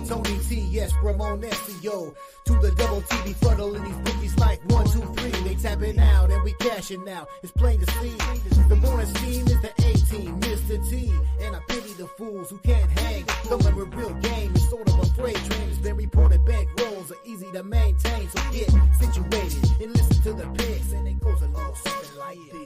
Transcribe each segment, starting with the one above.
Tony T, yes, Ramon SEO. To the double T, befuddling these bookies like 1, 2, 3. They tapping out and we cashing now. It's plain to see. The bonus team is the A team, Mr. T. And I pity the fools who can't hang. Coming with real game is sort of a freight train. It's been reported bank rolls are easy to maintain. So get situated and listen to the picks. And it goes a little something like this.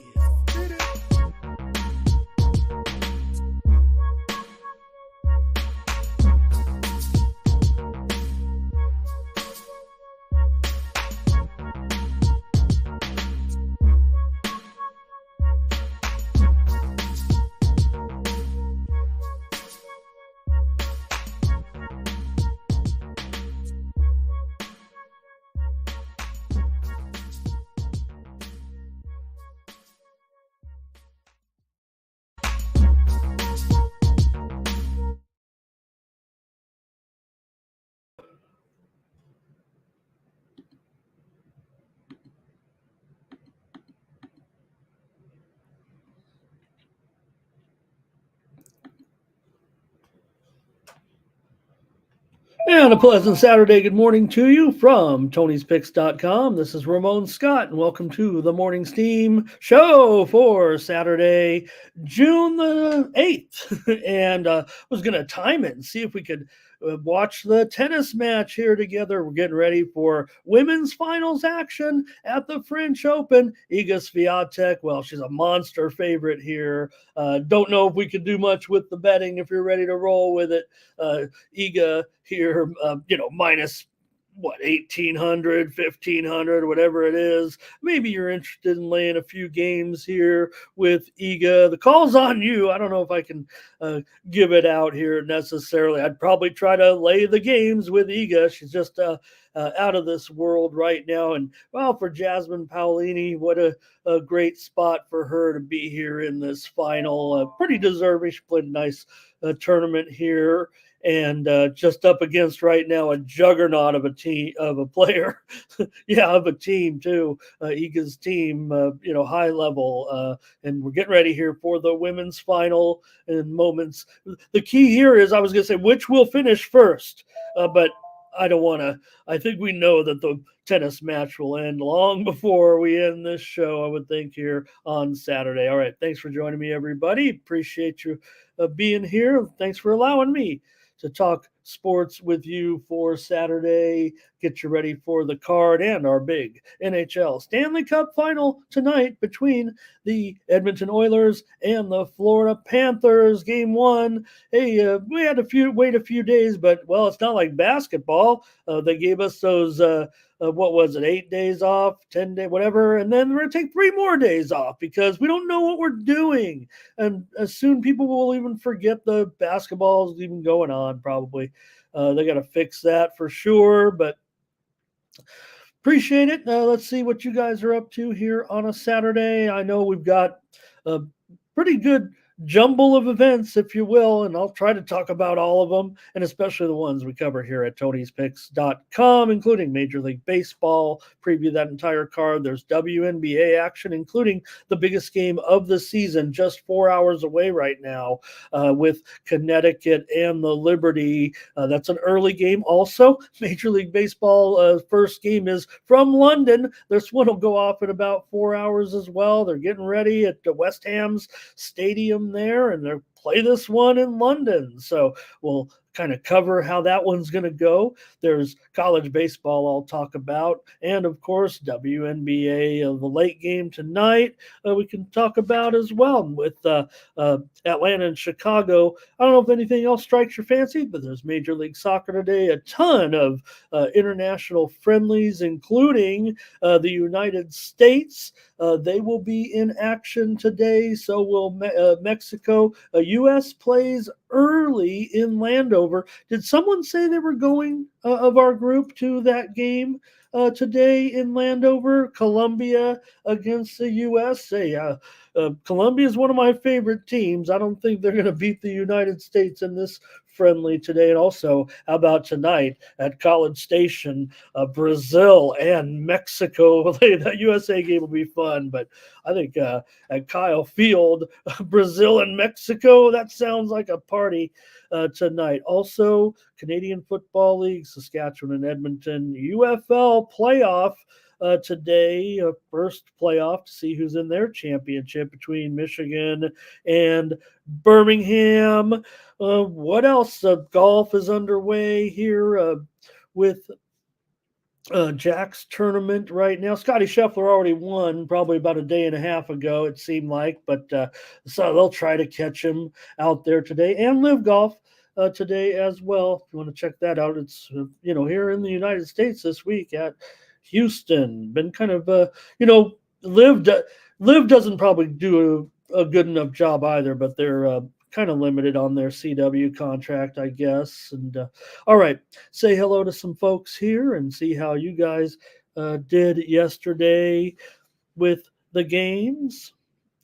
And a pleasant Saturday good morning to you from Tony'sPicks.com. This is Ramon Scott, and welcome to the Morning Steam show for Saturday, June the 8th. And I was going to time it and see if we could watch the tennis match here together. We're getting ready for women's finals action at the French Open. Iga Swiatek, well, she's a monster favorite here. Don't know if we could do much with the betting if you're ready to roll with it. Iga here, minus 1,800, 1,500, whatever it is. Maybe you're interested in laying a few games here with Iga. The call's on you. I don't know if I can give it out here necessarily. I'd probably try to lay the games with Iga. She's just out of this world right now. And well, for Jasmine Paolini, what a great spot for her to be here in this final. Pretty deserving. She played a nice tournament here. And just up against right now a juggernaut of a team, of a player, of a team too. Iga's team, high level, and we're getting ready here for the women's final in moments. The key here is I was going to say which will finish first, but I don't want to. I think we know that the tennis match will end long before we end this show, I would think, here on Saturday. All right, thanks for joining me, everybody. Appreciate you being here. Thanks for allowing me to talk sports with you for Saturday, get you ready for the card and our big NHL Stanley Cup final tonight between the Edmonton Oilers and the Florida Panthers. Game one. Hey, we had to wait a few days, but, well, it's not like basketball. They gave us those 8 days off, 10 days, whatever. And then we're going to take 3 more days off because we don't know what we're doing. And soon people will even forget the basketball is even going on, probably. They got to fix that for sure, but appreciate it. Let's see what you guys are up to here on a Saturday. I know we've got a pretty good jumble of events, if you will, and I'll try to talk about all of them, and especially the ones we cover here at Tony'sPicks.com, including Major League Baseball, preview that entire card. There's WNBA action, including the biggest game of the season, just 4 hours away right now, with Connecticut and the Liberty. That's an early game. Also, Major League Baseball first game is from London. This one will go off in about 4 hours as well. They're getting ready at West Ham's stadium there, and they'll play this one in London. So we'll kind of cover how that one's going to go. There's college baseball I'll talk about, and of course WNBA, the late game tonight, we can talk about as well with Atlanta and Chicago. I don't know if anything else strikes your fancy, but there's Major League Soccer today, a ton of international friendlies, including the United States. They will be in action today. So will Mexico. U.S. plays early in Landover. Did someone say they were going of our group to that game today in Landover? Colombia against the U.S. Colombia is one of my favorite teams. I don't think they're going to beat the United States in this friendly today. And also, how about tonight at College Station, Brazil and Mexico? That USA game will be fun. But I think at Kyle Field, Brazil and Mexico, that sounds like a party tonight. Also, Canadian Football League, Saskatchewan and Edmonton, UFL playoff today, first playoff to see who's in their championship between Michigan and Birmingham. What else? Golf is underway here with Jack's tournament right now. Scotty Scheffler already won probably about a day and a half ago, it seemed like, but so they'll try to catch him out there today. And Live Golf today as well. If you want to check that out, it's here in the United States this week at Houston. Been kind of Live doesn't probably do a good enough job either, but they're kind of limited on their CW contract, I guess. And all right, say hello to some folks here and see how you guys did yesterday with the games,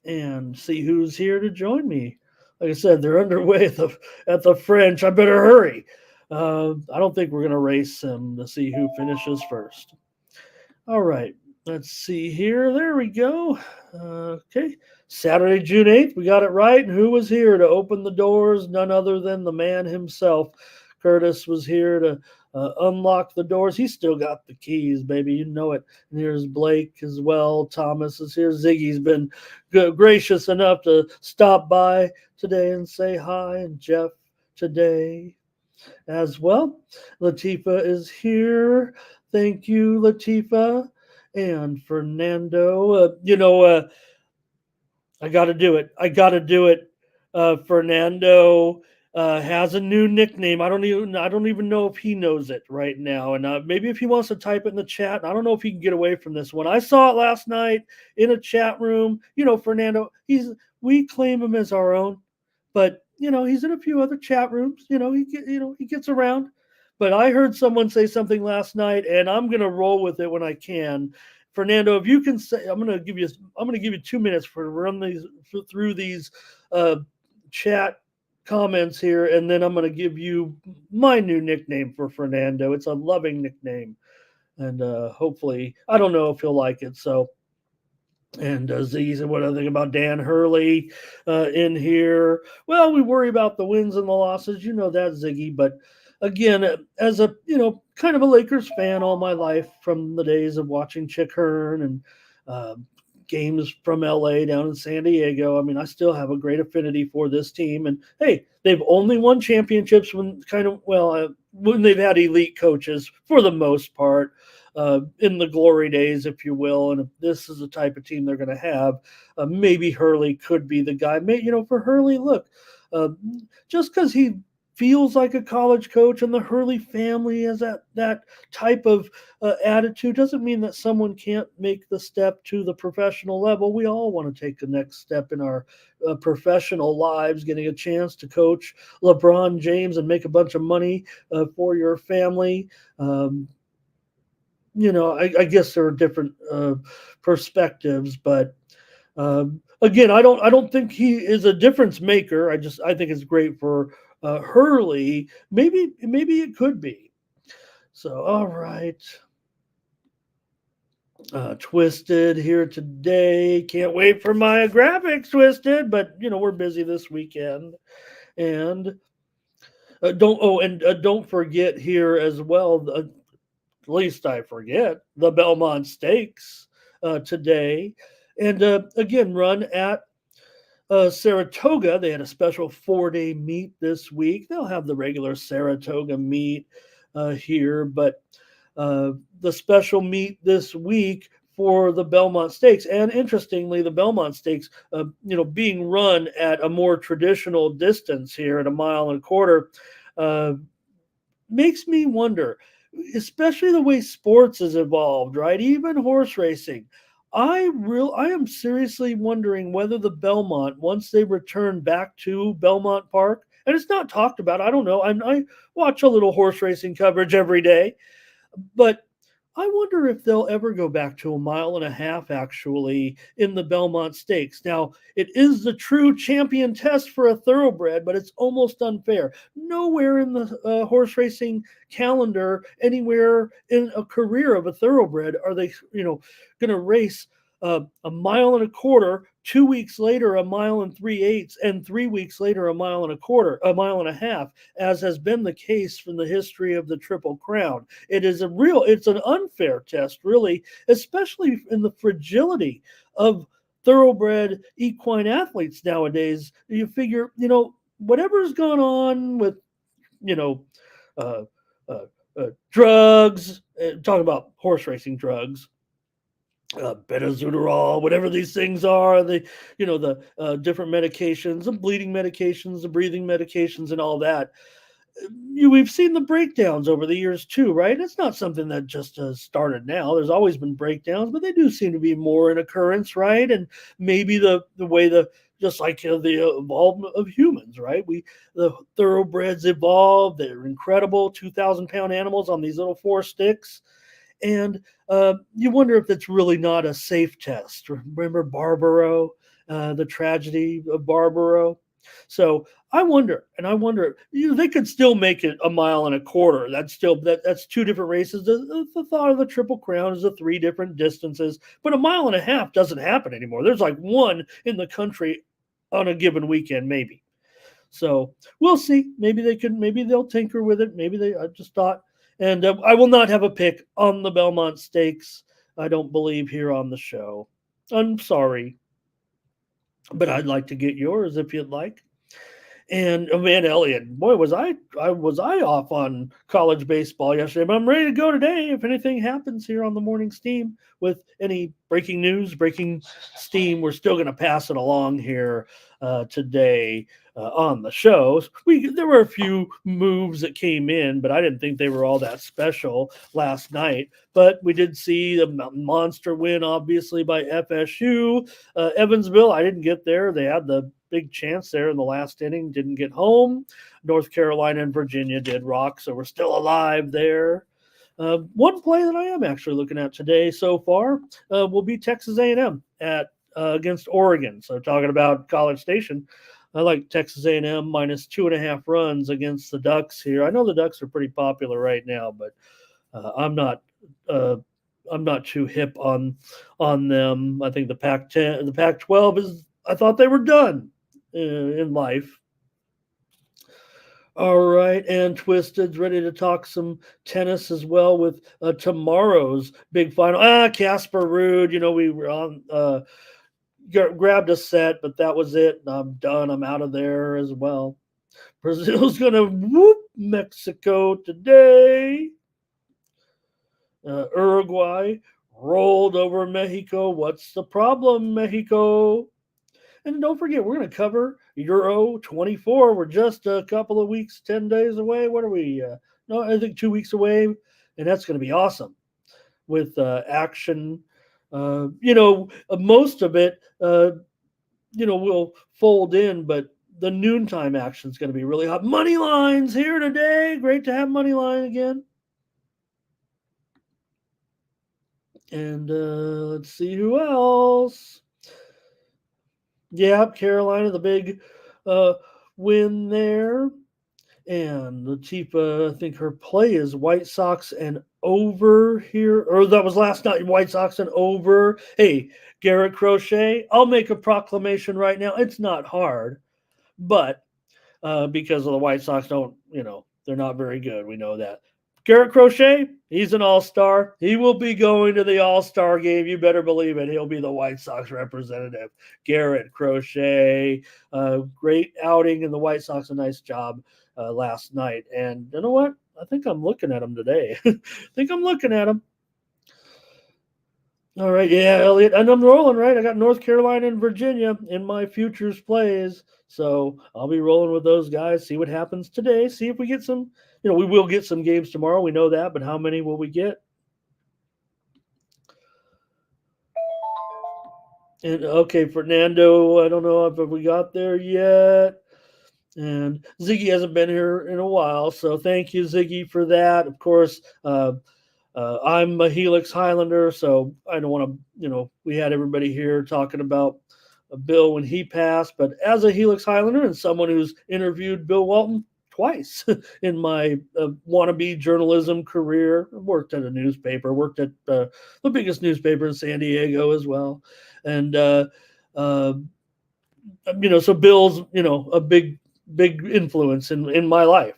and see who's here to join me. Like I said, they're underway at the French. I better hurry. I don't think we're going to race them to see who finishes first. All right, let's see here. There we go. Okay, Saturday, June 8th, we got it right. And who was here to open the doors? None other than the man himself. Curtis was here to unlock the doors. He's still got the keys, baby. You know it. And here's Blake as well. Thomas is here. Ziggy's been gracious enough to stop by today and say hi. And Jeff today as well. Latifa is here. Thank you, Latifa. And Fernando, I got to do it. Fernando has a new nickname. I don't even know if he knows it right now. And maybe if he wants to type it in the chat. I don't know if he can get away from this one. I saw it last night in a chat room. Fernando, we claim him as our own, but he's in a few other chat rooms. He gets around. But I heard someone say something last night, and I'm going to roll with it when I can. Fernando, if you can say, I'm going to give you 2 minutes to run through these chat comments here, and then I'm going to give you my new nickname for Fernando. It's a loving nickname, and hopefully, I don't know if he'll like it. So, and Z said, what I think about Dan Hurley in here. Well, we worry about the wins and the losses. You know that, Ziggy, but again, as a kind of a Lakers fan all my life, from the days of watching Chick Hearn and games from LA down in San Diego. I mean, I still have a great affinity for this team. And hey, they've only won championships when they've had elite coaches for the most part, in the glory days, if you will. And if this is the type of team they're going to have, maybe Hurley could be the guy. For Hurley, look, just because he feels like a college coach and the Hurley family has that type of attitude doesn't mean that someone can't make the step to the professional level. We all want to take the next step in our professional lives, getting a chance to coach LeBron James and make a bunch of money for your family. I guess there are different perspectives, but again, I don't think he is a difference maker. I think it's great for Hurley. Maybe it could be. So, all right. Twisted here today. Can't wait for my graphics, Twisted. But we're busy this weekend, and don't forget here as well. At least I forget the Belmont Stakes today, and again run at Saratoga. They had a special 4-day meet this week. They'll have the regular Saratoga meet here, but the special meet this week for the Belmont Stakes. And interestingly, the Belmont Stakes, being run at a more traditional distance here at 1.25 miles, makes me wonder, especially the way sports has evolved, right? Even horse racing. I am seriously wondering whether the Belmont, once they return back to Belmont Park, and it's not talked about, I don't know. I watch a little horse racing coverage every day, but I wonder if they'll ever go back to a mile and a half, actually, in the Belmont Stakes. Now, it is the true champion test for a thoroughbred, but it's almost unfair. Nowhere in the horse racing calendar, anywhere in a career of a thoroughbred, are they, going to race a mile and a quarter, 2 weeks later, a mile and 3/8, and 3 weeks later, a mile and a quarter, a mile and a half, as has been the case from the history of the Triple Crown. It's an unfair test, really, especially in the fragility of thoroughbred equine athletes nowadays. You figure, whatever's gone on with, you know, uh, uh, drugs, talking about horse racing drugs, Betazuterol, whatever these things are, the different medications, the bleeding medications, the breathing medications, and all that. We've seen the breakdowns over the years too, right? It's not something that just started now. There's always been breakdowns, but they do seem to be more an occurrence, right? And maybe the way just like the evolvement of humans, right? The thoroughbreds evolved. They're incredible 2,000-pound animals on these little 4 sticks. And you wonder if it's really not a safe test. Remember Barbaro, the tragedy of Barbaro? So I wonder, they could still make it a mile and a quarter. That's 2 different races. The thought of the Triple Crown is the 3 different distances, but a mile and a half doesn't happen anymore. There's like one in the country on a given weekend, maybe. So we'll see. Maybe they'll tinker with it. I just thought, and I will not have a pick on the Belmont Stakes. I don't believe here on the show. I'm sorry, but I'd like to get yours if you'd like. And man, Elliot, boy, was I off on college baseball yesterday, but I'm ready to go today. If anything happens here on the morning steam with any breaking news, breaking steam, we're still going to pass it along here today on the show. There were a few moves that came in, but I didn't think they were all that special last night. But we did see the monster win, obviously, by FSU. Evansville, I didn't get there. They had the big chance there in the last inning, didn't get home. North Carolina and Virginia did rock, so we're still alive there. One play that I am actually looking at today so far will be Texas A&M against Oregon. So talking about College Station, I like Texas A&M minus 2.5 runs against the Ducks here. I know the Ducks are pretty popular right now, but I'm not too hip on them. I think the Pac-10, the Pac-12 is. I thought they were done in life. All right, and Twisted's ready to talk some tennis as well with tomorrow's big final. Casper Ruud, we were on grabbed a set, but that was it. I'm done. I'm out of there as well. Brazil's gonna whoop Mexico today. Uruguay rolled over Mexico. What's the problem, Mexico? And don't forget, we're going to cover Euro 24. We're just a couple of weeks, 10 days away. What are we? No, I think 2 weeks away. And that's going to be awesome with action. Most of it, will fold in, but the noontime action is going to be really hot. Money lines here today. Great to have money line again. And let's see who else. Yeah, Carolina, the big win there. And Latifa, I think her play is White Sox and over here. Or that was last night, White Sox and over. Hey, Garrett Crochet, I'll make a proclamation right now. It's not hard, but because of the White Sox they're not very good. We know that. Garrett Crochet, he's an all-star. He will be going to the all-star game. You better believe it. He'll be the White Sox representative. Garrett Crochet, great outing, and the White Sox a nice job last night. And you know what? I think I'm looking at him today. All right, yeah, Elliot, and I'm rolling, right? I got North Carolina and Virginia in my futures plays, so I'll be rolling with those guys, see what happens today, see if we get some, we will get some games tomorrow, we know that, but how many will we get? And, okay, Fernando, I don't know if we got there yet, and Ziggy hasn't been here in a while, so thank you, Ziggy, for that. Of course, I'm a Helix Highlander, so I don't want to, we had everybody here talking about Bill when he passed, but as a Helix Highlander and someone who's interviewed Bill Walton twice in my wannabe journalism career, I worked at a newspaper, worked at the biggest newspaper in San Diego as well. And, uh, so Bill's, a big influence in my life.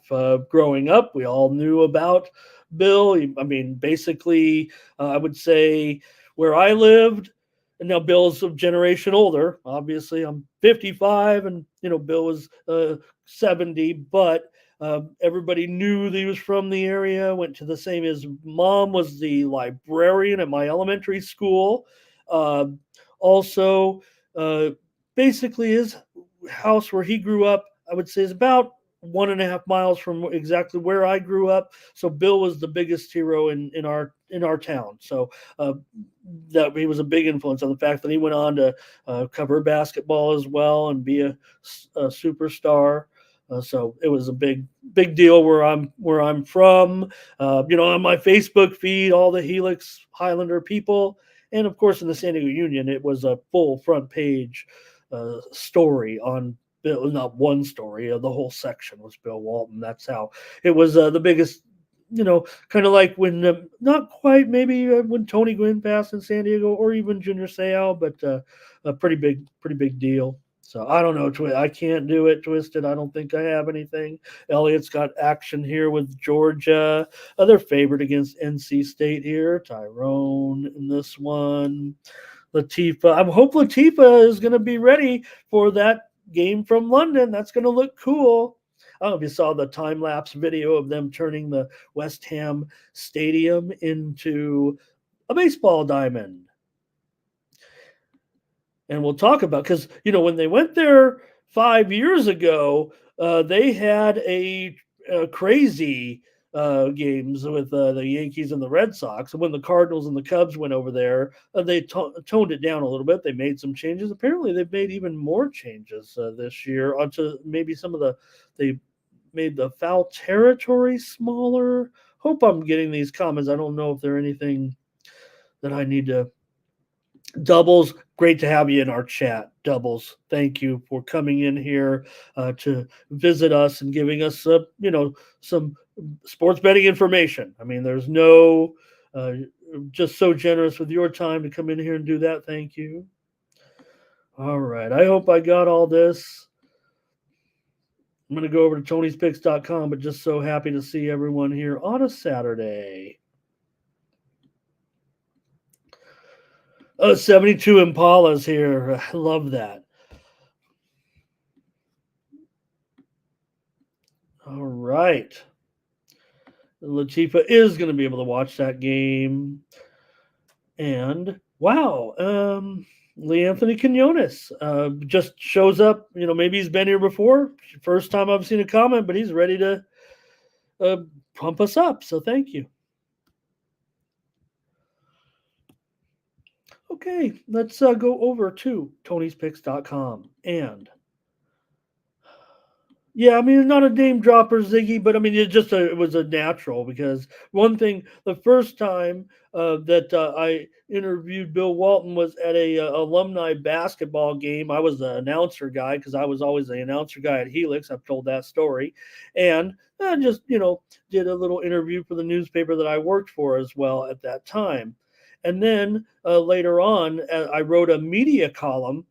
Growing up, we all knew about Bill. I mean, basically, I would say where I lived, and now Bill's a generation older. Obviously, I'm 55, and Bill was 70, but everybody knew that he was from the area. Went to the same. His mom was the librarian at my elementary school. Uh, also, basically, his house where he grew up, I would say, is about 1.5 miles from exactly where I grew up. So Bill was the biggest hero in our town. So that he was a big influence on the fact that he went on to cover basketball as well and be a superstar. So it was a big deal where I'm from. On my Facebook feed, all the Helix Highlander people, and of course in the San Diego Union, it was a full front page story on Bill. Not one story, the whole section was Bill Walton. That's how it was the biggest. Kind of like when not quite maybe when Tony Gwynn passed in San Diego, or even Junior Seau, but a pretty big deal. So I don't know. I can't do it, Twisted. I don't think I have anything. Elliot's got action here with Georgia. They're favored against NC State here. Tyrone in this one. Latifa. I hope Latifa is going to be ready for that game from London. That's going to look cool. I don't know if you saw the time-lapse video of them turning the West Ham Stadium into a baseball diamond. And we'll talk about, because, when they went there 5 years ago, they had a crazy games with the Yankees and the Red Sox. And when the Cardinals and the Cubs went over there, they toned it down a little bit. They made some changes. Apparently, they've made even more changes this year onto maybe they made the foul territory smaller. Hope I'm getting these comments. I don't know if there's anything that I need to. Doubles, great to have you in our chat. Doubles, thank you for coming in here to visit us and giving us, some sports betting information. I mean, there's no, just so generous with your time to come in here and do that. Thank you. All right. I hope I got all this. I'm going to go over to Tony'sPicks.com, but just so happy to see everyone here on a Saturday. 72 Impalas here. I love that. All right. Latifa is going to be able to watch that game. And wow, Lee Anthony Quinones just shows up. Maybe he's been here before. First time I've seen a comment, but he's ready to pump us up. So thank you. Okay, let's go over to Tony'sPicks.com. And yeah, I mean, not a name dropper, Ziggy, but I mean, it was a natural, because one thing, the first time that I interviewed Bill Walton was at a alumni basketball game. I was the announcer guy, because I was always the announcer guy at Helix. I've told that story. And I just, did a little interview for the newspaper that I worked for as well at that time. And then later on, I wrote a media column,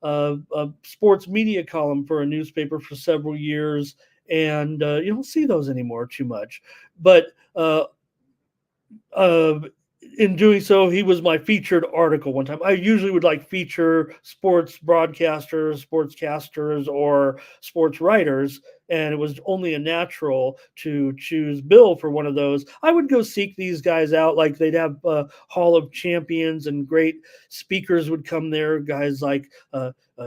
a sports media column for a newspaper for several years. And you don't see those anymore too much. But in doing so, he was my featured article one time. I usually would feature sports broadcasters, sportscasters, or sports writers, and it was only a natural to choose Bill for one of those. I would go seek these guys out. Like, they'd have Hall of Champions, and great speakers would come there, guys like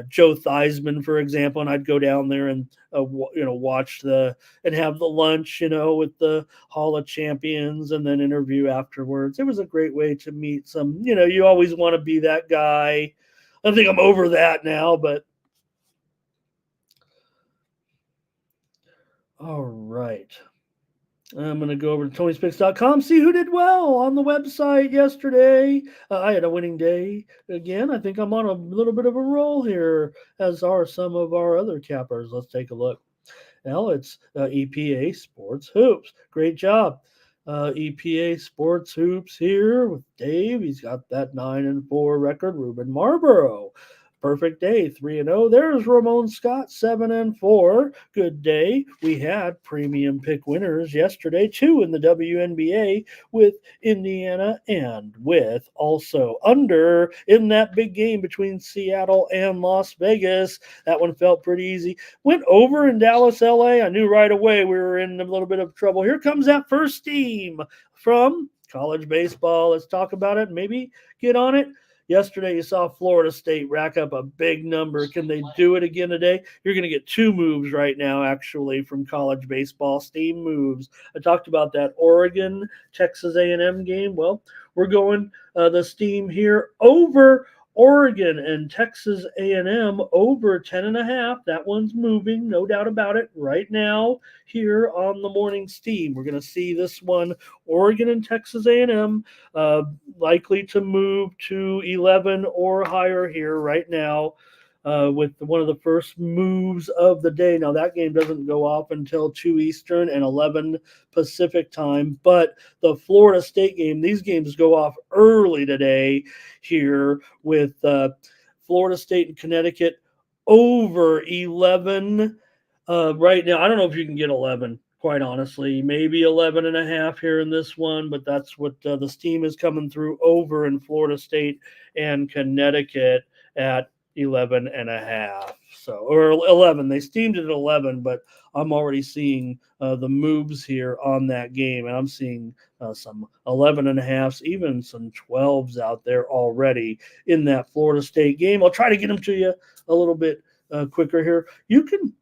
Joe Theismann, for example, and I'd go down there and watch and have the lunch, with the Hall of Champions, and then interview afterwards. It was a great way to meet some. You always want to be that guy. I think I'm over that now, but all right. I'm going to go over to Tony'sPicks.com, see who did well on the website yesterday. I had a winning day again. I think I'm on a little bit of a roll here, as are some of our other cappers. Let's take a look. Now it's EPA Sports Hoops. Great job. EPA Sports Hoops here with Dave. He's got that 9-4 record. Ruben Marlboro. Perfect day, 3-0. There's Ramon Scott, 7-4. Good day. We had premium pick winners yesterday, 2 in the WNBA with Indiana and with also under in that big game between Seattle and Las Vegas. That one felt pretty easy. Went over in Dallas, LA. I knew right away we were in a little bit of trouble. Here comes that first team from college baseball. Let's talk about it. Maybe get on it. Yesterday, you saw Florida State rack up a big number. Can they do it again today? You're going to get 2 moves right now, actually, from college baseball. Steam moves. I talked about that Oregon, Texas A&M game. Well, we're going the steam here over Oregon and Texas A&M over 10.5. That one's moving, no doubt about it, right now here on the morning steam. We're going to see this one, Oregon and Texas A&M, likely to move to 11 or higher here right now. With one of the first moves of the day. Now, that game doesn't go off until 2 Eastern and 11 Pacific time, but the Florida State game, these games go off early today here with Florida State and Connecticut over 11 right now. I don't know if you can get 11. Quite honestly, maybe 11.5 here in this one, but that's what the steam is coming through over in Florida State and Connecticut at 11.5. So, or 11. They steamed it at 11, but I'm already seeing the moves here on that game, and I'm seeing some 11.5s, even some 12s out there already in that Florida State game. I'll try to get them to you a little bit quicker here. You can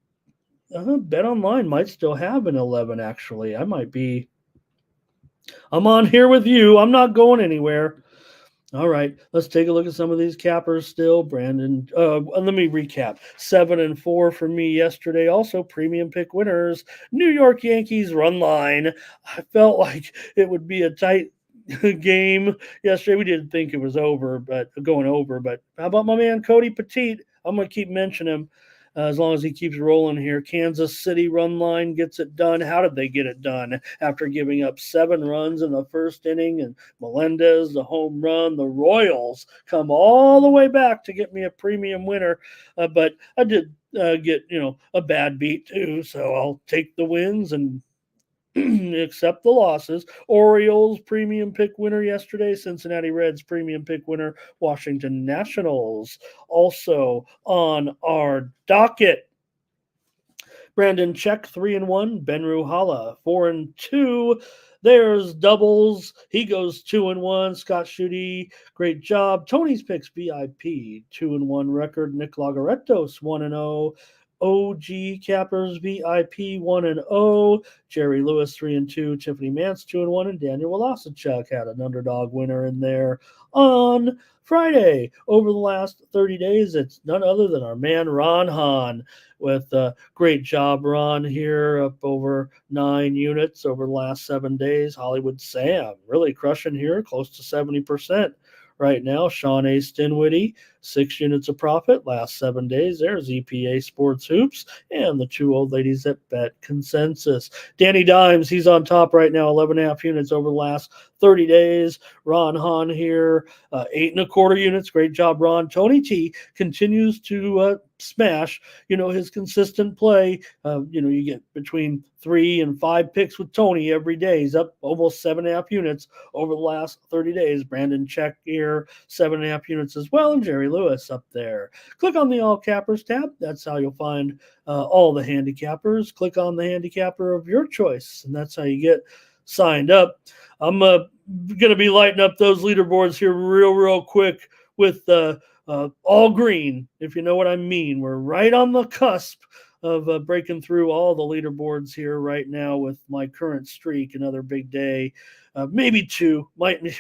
Bet Online might still have an 11, actually. I'm on here with you. I'm not going anywhere. All right, let's take a look at some of these cappers still. Brandon, let me recap. 7-4 for me yesterday. Also, premium pick winners. New York Yankees run line. I felt like it would be a tight game yesterday. We didn't think it was over, but going over. But how about my man Cody Petit? I'm going to keep mentioning him. As long as he keeps rolling here. Kansas City run line gets it done. How did they get it done? After giving up 7 runs in the first inning and Melendez, the home run, the Royals come all the way back to get me a premium winner. But I did get, a bad beat too. So I'll take the wins and accept the losses. Orioles premium pick winner yesterday. Cincinnati Reds premium pick winner. Washington Nationals also on our docket. Brandon Check 3-1. Ben Ruhala 4-2. There's doubles. He goes 2-1. Scott Schutte, great job. Tony's Picks VIP 2-1 record. Nick Lagaretos 1-0. OG Cappers VIP 1-0. Jerry Lewis 3-2. Tiffany Mance 2-1, and Daniel Wolasachuk had an underdog winner in there on Friday. Over the last 30 days, it's none other than our man Ron Hahn with a great job, Ron, here up over 9 units over the last 7 days. Hollywood Sam really crushing here, close to 70%. Right now, Sean A. Stinwitty, 6 units of profit last 7 days. There's EPA Sports Hoops and the 2 old ladies at Bet Consensus. Danny Dimes, he's on top right now, 11.5 units over the last 30 days. Ron Hahn here, 8.25 units. Great job, Ron. Tony T continues to smash, his consistent play. You get between 3 and 5 picks with Tony every day. He's up almost 7.5 units over the last 30 days. Brandon Check here, 7.5 units as well, and Jerry Lewis up there. Click on the All Cappers tab. That's how you'll find all the handicappers. Click on the handicapper of your choice, and that's how you get signed up. I'm going to be lighting up those leaderboards here real quick with all green, if you know what I mean. We're right on the cusp of breaking through all the leaderboards here right now with my current streak. Another big day maybe 2,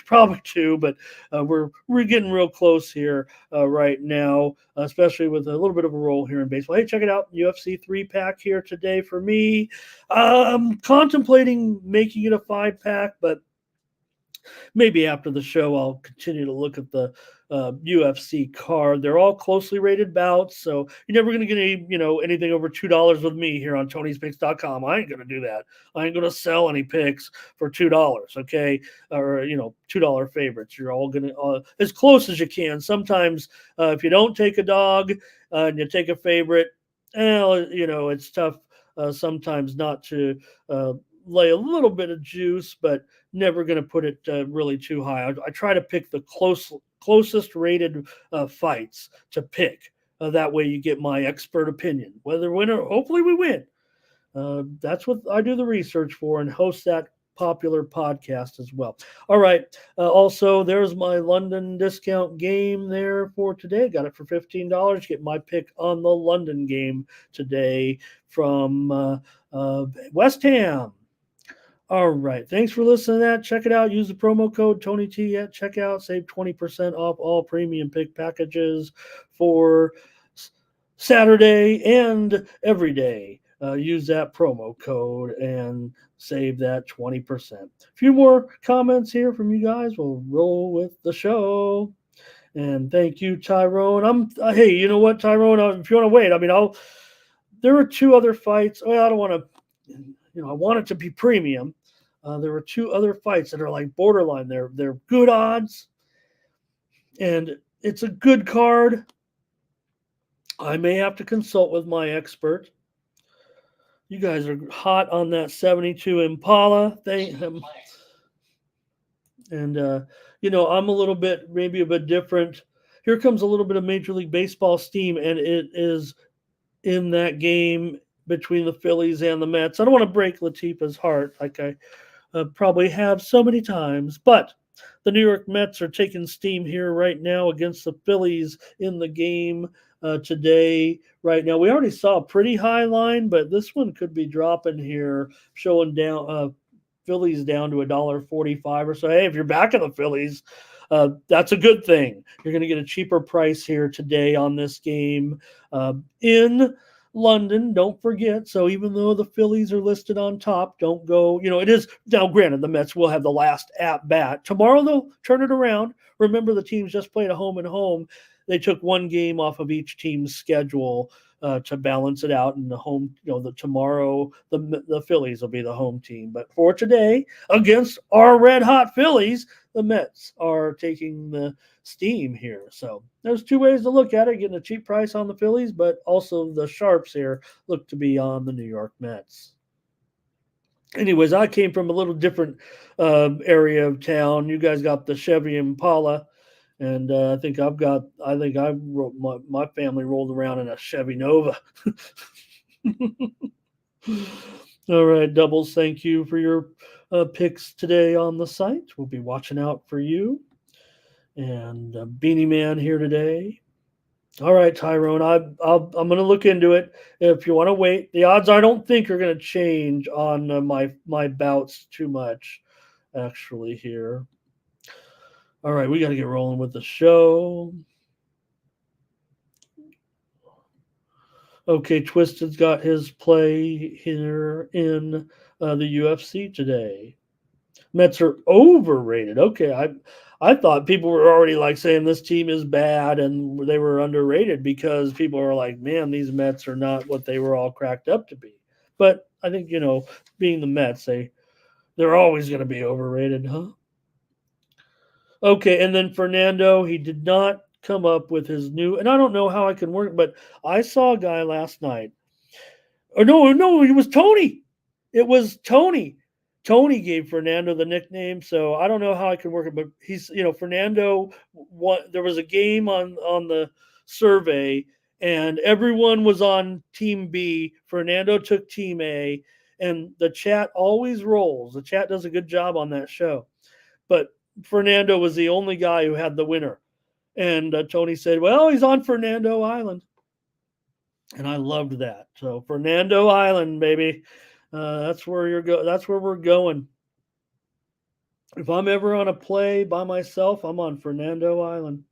probably 2, but we're getting real close here right now, especially with a little bit of a roll here in baseball. Hey, check it out, UFC 3-pack here today for me. I'm contemplating making it a 5-pack, but maybe after the show, I'll continue to look at the UFC card. They're all closely rated bouts, so you're never going to get anything over $2 with me here on Tony'sPicks.com. I ain't going to do that. I ain't going to sell any picks for $2, okay? Or $2 favorites. You're all going to as close as you can. Sometimes if you don't take a dog and you take a favorite, it's tough sometimes not to lay a little bit of juice, but never going to put it really too high. I try to pick the closest rated fights to pick. That way you get my expert opinion. Whether winner, hopefully we win. That's what I do the research for and host that popular podcast as well. All right. Also, there's my London discount game there for today. Got it for $15. Get my pick on the London game today from West Ham. All right. Thanks for listening to that. Check it out. Use the promo code TonyT at checkout. Save 20% off all premium pick packages for Saturday and every day. Use that promo code and save that 20%. A few more comments here from you guys. We'll roll with the show. And thank you, Tyrone. Hey, you know what, Tyrone? If you want to wait, there are 2 other fights. Well, I don't want to, I want it to be premium. There were 2 other fights that are like borderline. They're good odds, and it's a good card. I may have to consult with my expert. You guys are hot on that 72 Impala thing. And, I'm a little bit, maybe a bit different. Here comes a little bit of Major League Baseball steam, and it is in that game between the Phillies and the Mets. I don't want to break Latifah's heart like I probably have so many times, but the New York Mets are taking steam here right now against the Phillies in the game today. Right now, we already saw a pretty high line, but this one could be dropping here, showing down Phillies down to $1.45 or so. Hey, if you're back in the Phillies, that's a good thing. You're going to get a cheaper price here today on this game in London. Don't forget. So even though the Phillies are listed on top, don't go. It is now. Granted, the Mets will have the last at bat tomorrow. They'll turn it around. Remember, the teams just played a home and home. They took 1 game off of each team's schedule to balance it out. And the home, tomorrow the Phillies will be the home team. But for today, against our red hot Phillies, the Mets are taking the steam here. So there's 2 ways to look at it: getting a cheap price on the Phillies, but also the sharps here look to be on the New York Mets. Anyways, I came from a little different area of town. You guys got the Chevy Impala. And I think my family rolled around in a Chevy Nova. All right, Doubles, thank you for your picks today on the site. We'll be watching out for you. And Beanie Man here today. All right, Tyrone, I'm going to look into it. If you want to wait, the odds I don't think are going to change on my bouts too much, actually, here. All right, we got to get rolling with the show. Okay, Twisted's got his play here in the UFC today. Mets are overrated. Okay, I thought people were already like saying this team is bad and they were underrated because people are like, man, these Mets are not what they were all cracked up to be. But I think, being the Mets, they're always going to be overrated, huh? Okay, and then Fernando, he did not come up with his new, and I don't know how I can work, but I saw a guy last night. Oh, no, it was Tony. It was Tony. Tony gave Fernando the nickname, so I don't know how I can work it, but he's, Fernando, there was a game on the survey, and everyone was on Team B. Fernando took Team A, and the chat always rolls. The chat does a good job on that show. But Fernando was the only guy who had the winner. And Tony said, well, he's on Fernando Island. And I loved that. So Fernando Island, baby. That's where that's where we're going. If I'm ever on a play by myself, I'm on Fernando Island.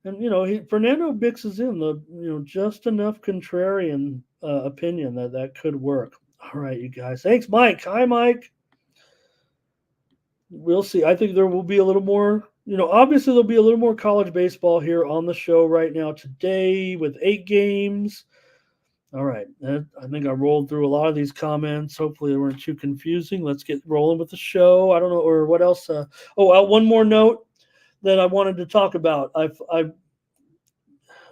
And Fernando mixes in the just enough contrarian opinion that could work. All right, you guys. Thanks, Mike. Hi, Mike. We'll see. I think there will be a little more. Obviously there'll be a little more college baseball here on the show right now today with 8 games. All right. I think I rolled through a lot of these comments. Hopefully they weren't too confusing. Let's get rolling with the show. I don't know, or what else. One more note that I wanted to talk about. I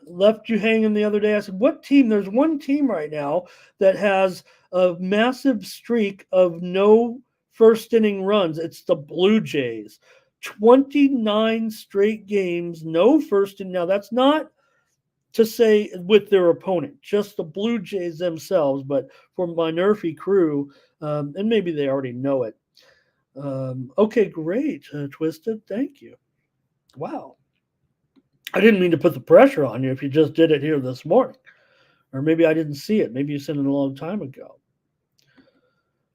left you hanging the other day. I said, what team? There's one team right now that has a massive streak of no first inning runs. It's the Blue Jays. 29 straight games, no first inning. Now, that's not to say with their opponent, just the Blue Jays themselves, but for my Nerfy crew, and maybe they already know it. Okay, great, Twisted. Thank you. Wow. I didn't mean to put the pressure on you if you just did it here this morning. Or maybe I didn't see it. Maybe you sent it a long time ago.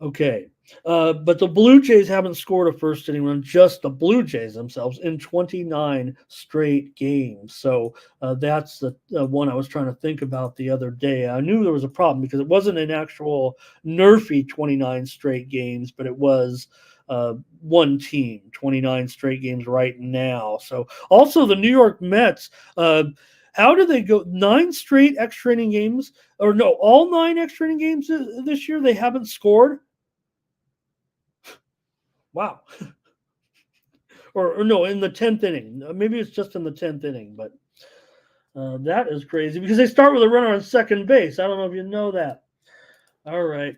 Okay. But the Blue Jays haven't scored a first inning run, just the Blue Jays themselves, in 29 straight games. So that's the one I was trying to think about the other day. I knew there was a problem because it wasn't an actual Nerfy 29 straight games, but it was one team, 29 straight games right now. So also the New York Mets, how do they go 9 straight extra inning games? Or no, all 9 extra inning games this year they haven't scored? Wow. or no, in the 10th inning. Maybe it's just in the 10th inning, but that is crazy because they start with a runner on second base. I don't know if you know that. All right.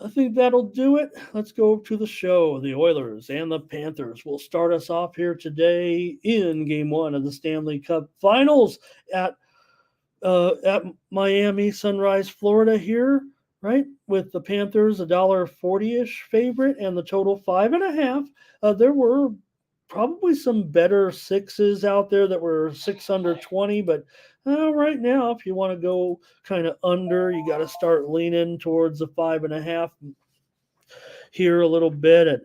I think that'll do it. Let's go to the show. The Oilers and the Panthers will start us off here today in Game 1 of the Stanley Cup Finals at Miami, Sunrise, Florida here, right? With the Panthers $1.40-ish favorite and the total 5.5. There were probably some better sixes out there that were 6 under 20, but right now, if you want to go kind of under, you got to start leaning towards the 5.5 here a little bit at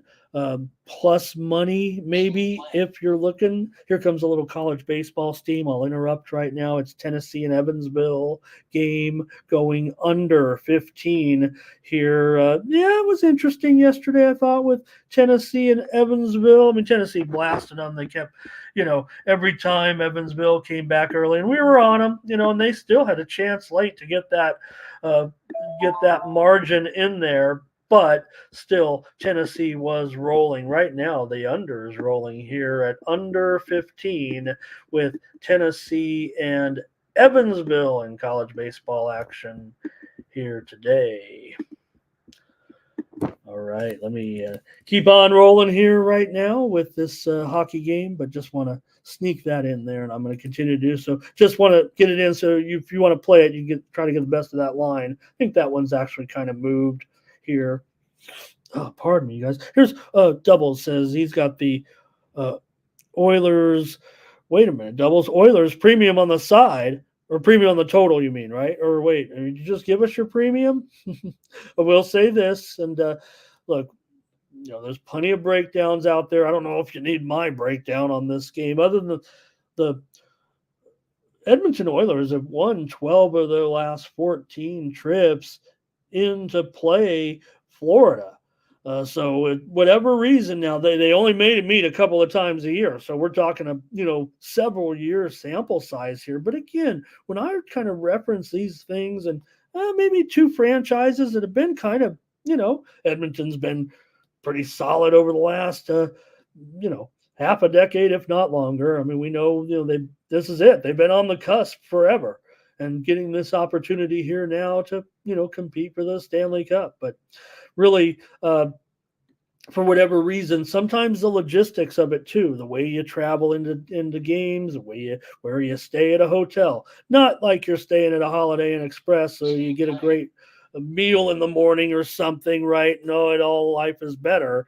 plus money, maybe, if you're looking. Here comes a little college baseball steam. I'll interrupt right now. It's Tennessee and Evansville game going under 15 here. It was interesting yesterday, I thought, with Tennessee and Evansville. I mean, Tennessee blasted them. They kept, every time Evansville came back early, and we were on them, and they still had a chance late to get that margin in there. But still, Tennessee was rolling. Right now, the under is rolling here at under 15 with Tennessee and Evansville in college baseball action here today. All right, let me keep on rolling here right now with this hockey game, but just want to sneak that in there, and I'm going to continue to do so. Just want to get it in, so if you want to play it, you try to get the best of that line. I think that one's actually kind of moved here. Oh, pardon me, you guys. Here's Doubles says he's got the Oilers. Wait a minute, Doubles. Oilers premium on the side, or premium on the total, you mean, right? Or wait, did you just give us your premium? I will say this, and look, there's plenty of breakdowns out there. I don't know if you need my breakdown on this game, other than the Edmonton Oilers have won 12 of their last 14 trips into play Florida. So whatever reason now, they only made it meet a couple of times a year. So we're talking several year sample size here. But again, when I kind of reference these things, and maybe 2 franchises that have been kind of, Edmonton's been pretty solid over the last half a decade, if not longer. I mean, we know this is it. They've been on the cusp forever, and getting this opportunity here now to compete for the Stanley Cup. But really, for whatever reason, sometimes the logistics of it too, the way you travel into games, the way where you stay at a hotel, not like you're staying at a Holiday Inn Express so you get a great meal in the morning or something, right? No, all life is better,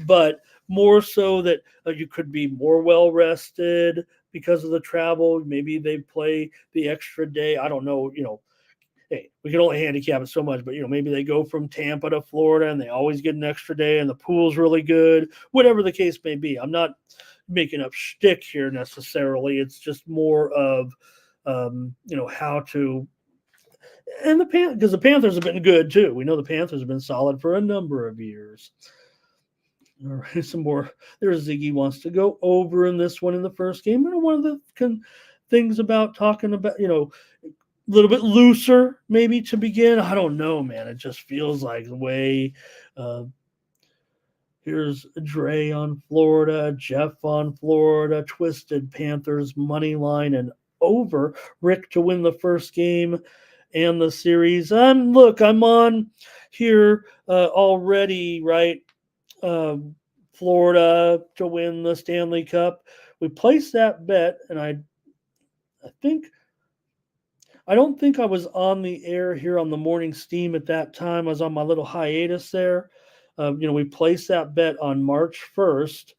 but more so that you could be more well rested because of the travel. Maybe they play the extra day. I don't know, hey, we can only handicap it so much, but maybe they go from Tampa to Florida and they always get an extra day and the pool's really good, whatever the case may be. I'm not making up shtick here necessarily. It's just more of, how to, and because the Panthers have been good too. We know the Panthers have been solid for a number of years. All right, some more. There's Ziggy wants to go over in this one in the first game. And one of the things about talking about, a little bit looser maybe to begin. I don't know, man. It just feels like the way. Here's Dre on Florida, Jeff on Florida, Twisted Panthers money line and over. Rick to win the first game and the series. Look, I'm on here already, right? Florida to win the Stanley Cup. We placed that bet, and I don't think I was on the air here on the morning steam at that time. I was on my little hiatus there. We placed that bet on March 1st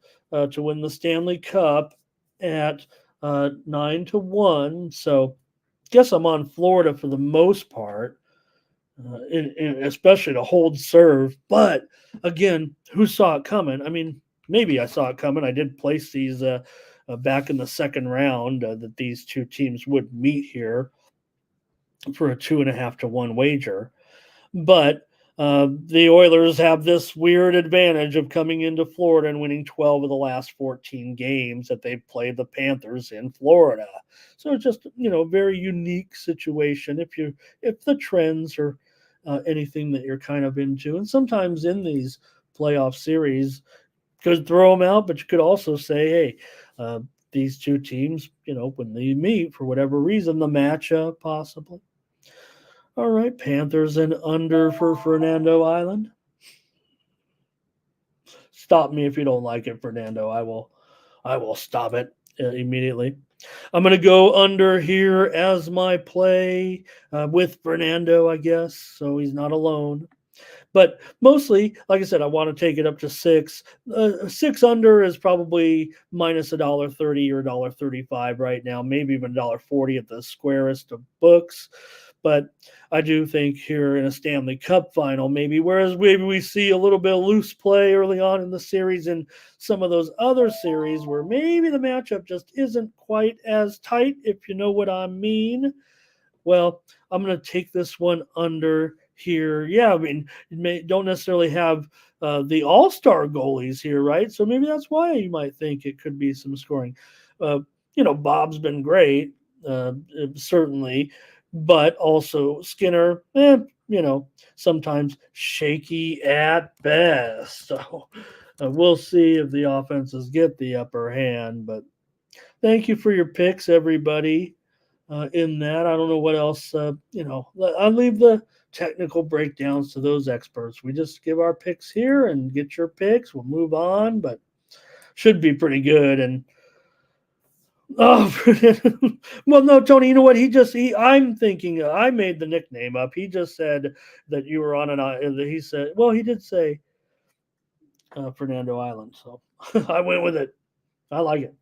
to win the Stanley Cup at 9-1. So guess I'm on Florida for the most part. Especially to hold serve. But again, who saw it coming? I mean, maybe I saw it coming. I did place these back in the second round that these two teams would meet here for a 2.5-1 wager. But the Oilers have this weird advantage of coming into Florida and winning 12 of the last 14 games that they've played the Panthers in Florida. So it's just, a very unique situation if the trends are anything that you're kind of into. And sometimes in these playoff series, could throw them out, but you could also say, hey, these two teams, when they meet for whatever reason, the matchup possibly. All right, Panthers and under for Fernando Island. Stop me if you don't like it, Fernando. I will stop it immediately. I'm going to go under here as my play with Fernando, I guess, so he's not alone. But mostly, like I said, I want to take it up to 6. 6 under is probably minus $1.30 or $1.35 right now, maybe even $1.40 at the squarest of books. But I do think here in a Stanley Cup final, maybe we see a little bit of loose play early on in the series and some of those other series where maybe the matchup just isn't quite as tight, if you know what I mean. Well, I'm going to take this one under here. Yeah, I mean, don't necessarily have the all-star goalies here, right? So maybe that's why you might think it could be some scoring. Bob's been great, certainly. But also Skinner, sometimes shaky at best. So we'll see if the offenses get the upper hand. But thank you for your picks, everybody, in that. I don't know what else, I'll leave the technical breakdowns to those experts. We just give our picks here and get your picks. We'll move on, but should be pretty good. And oh, well, no, Tony, you know what? I'm thinking, I made the nickname up. He just said that you were on he said, well, he did say Fernando Island. So I went with it. I like it.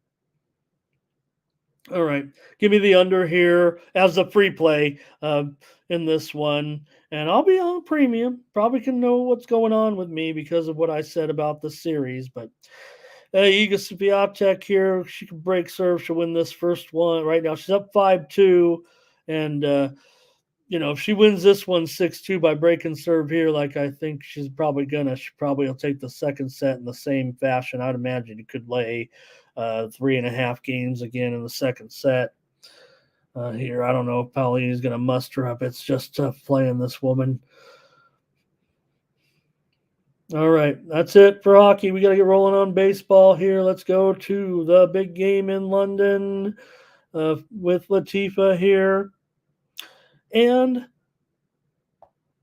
All right. Give me the under here as a free play in this one. And I'll be on premium. Probably can know what's going on with me because of what I said about the series, but Iga Swiatek here. She can break serve. She'll win this first one. Right now, she's up 5-2. And, if she wins this one 6-2 by breaking serve here, like I think she's probably she probably will take the second set in the same fashion. I'd imagine you could lay 3.5 games again in the second set here. I don't know if Paulina's going to muster up. It's just tough playing this woman. All right, that's it for hockey. We got to get rolling on baseball here. Let's go to the big game in London with Latifa here. And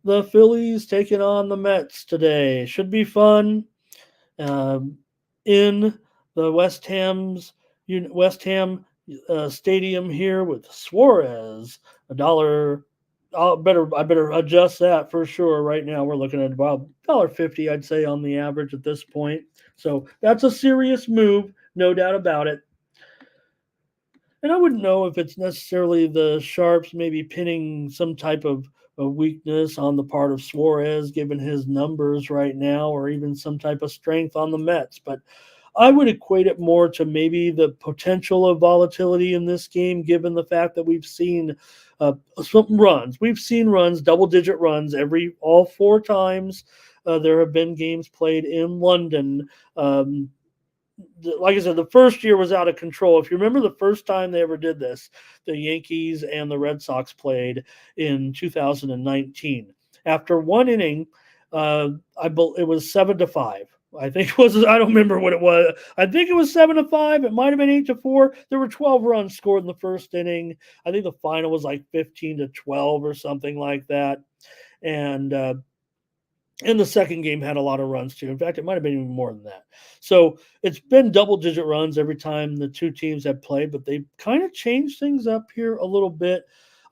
the Phillies taking on the Mets today. Should be fun in the West Ham Stadium here with Suarez, $1. I better adjust that for sure. Right now, we're looking at about $1.50, I'd say, on the average at this point. So that's a serious move, no doubt about it. And I wouldn't know if it's necessarily the Sharps maybe pinning some type of a weakness on the part of Suarez, given his numbers right now, or even some type of strength on the Mets. But I would equate it more to maybe the potential of volatility in this game, given the fact that we've seen some runs. We've seen runs, double-digit runs, all 4 times there have been games played in London. Like I said, the first year was out of control. If you remember the first time they ever did this, the Yankees and the Red Sox played in 2019. After 1 inning, it was 7-5. I think it was. I don't remember what it was. I think it was 7-5. It might have been 8-4. There were 12 runs scored in the first inning. I think the final was like 15-12 or something like that. And the second game had a lot of runs too. In fact, it might have been even more than that. So it's been double-digit runs every time the two teams have played, but they kind of changed things up here a little bit.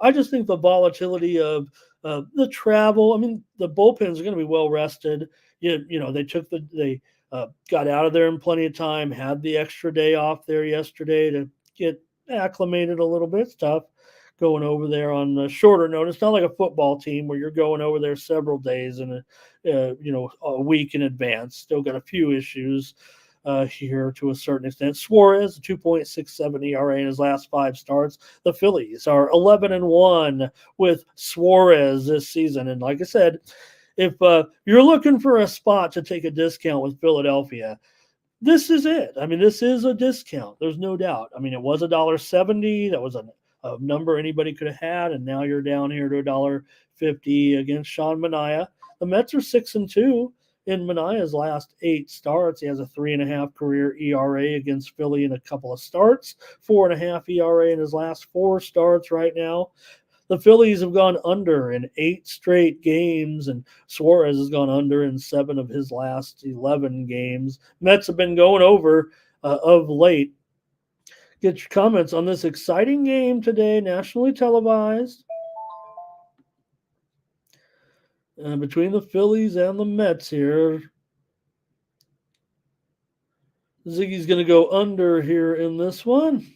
I just think the volatility of the travel. I mean, the bullpens are going to be well rested. They got out of there in plenty of time. Had the extra day off there yesterday to get acclimated a little bit. It's tough going over there on a shorter notice. Not like a football team where you're going over there several days and a week in advance. Still got a few issues here to a certain extent. Suarez, 2.67 ERA in his last 5 starts. The Phillies are 11-1 with Suarez this season. And like I said, if you're looking for a spot to take a discount with Philadelphia, this is it. I mean, this is a discount. There's no doubt. I mean, it was $1.70. That was a number anybody could have had, and now you're down here to $1.50 against Sean Manaea. The Mets are 6-2 in Manaea's last 8 starts. He has a 3.5 career ERA against Philly in a couple of starts, 4.5 ERA in his last 4 starts right now. The Phillies have gone under in 8 straight games, and Suarez has gone under in 7 of his last 11 games. Mets have been going over of late. Get your comments on this exciting game today, nationally televised, between the Phillies and the Mets here. Ziggy's going to go under here in this one.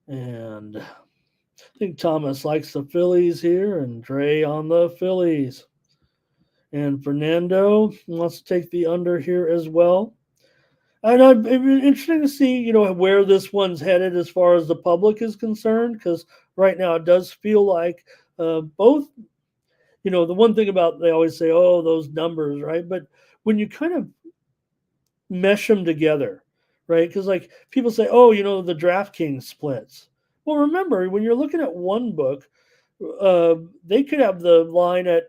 And I think Thomas likes the Phillies here, and Dre on the Phillies. And Fernando wants to take the under here as well. And it'd be interesting to see, where this one's headed as far as the public is concerned, because right now it does feel like both, the one thing about, they always say, oh, those numbers, right? But when you kind of mesh them together, right? Because like people say, oh, the DraftKings splits. Well, remember, when you're looking at one book, they could have the line at,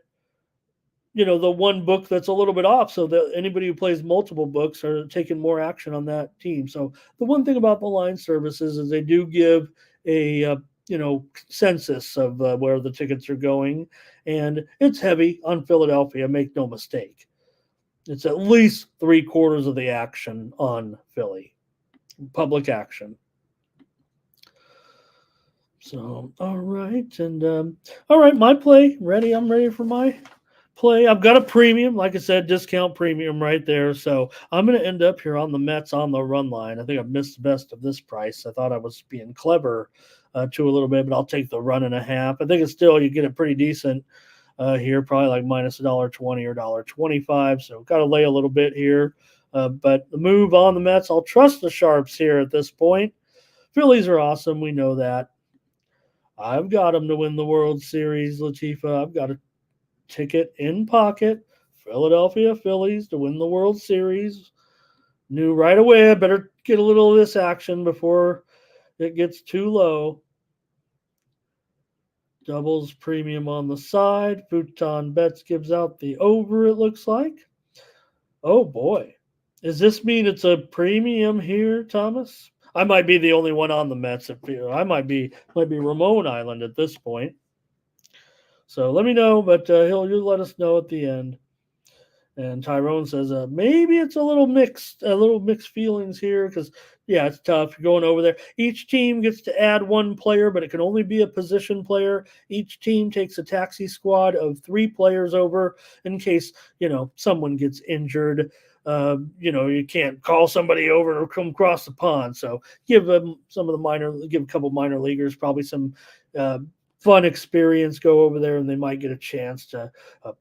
the one book that's a little bit off, so that anybody who plays multiple books are taking more action on that team. So the one thing about the line services is they do give a consensus of where the tickets are going, and it's heavy on Philadelphia. Make no mistake, it's at least 3/4 of the action on Philly, public action. So all right, and all right, my play ready. I'm ready for my play. I've got a premium, like I said, discount premium right there. So I'm going to end up here on the Mets on the run line. I think I've missed the best of this price. I thought I was being clever to a little bit, but I'll take the 1.5. I think it's still, you get it pretty decent here, probably like minus $1.20 or $1.25. So got to lay a little bit here. But the move on the Mets, I'll trust the Sharps here at this point. Phillies are awesome. We know that. I've got them to win the World Series, Latifa. I've got a ticket in pocket. Philadelphia Phillies to win the World Series. Knew right away I better get a little of this action before it gets too low. Doubles premium on the side. Futon Bets gives out the over, it looks like. Oh boy. Does this mean it's a premium here, Thomas? I might be the only one on the Mets. I might be Ramon Island at this point. So let me know, but you'll let us know at the end. And Tyrone says maybe it's a little mixed feelings here, because yeah, it's tough. You're going over there. Each team gets to add 1 player, but it can only be a position player. Each team takes a taxi squad of 3 players over in case someone gets injured. You can't call somebody over or come across the pond. So give them give a couple minor leaguers probably some fun experience, go over there, and they might get a chance to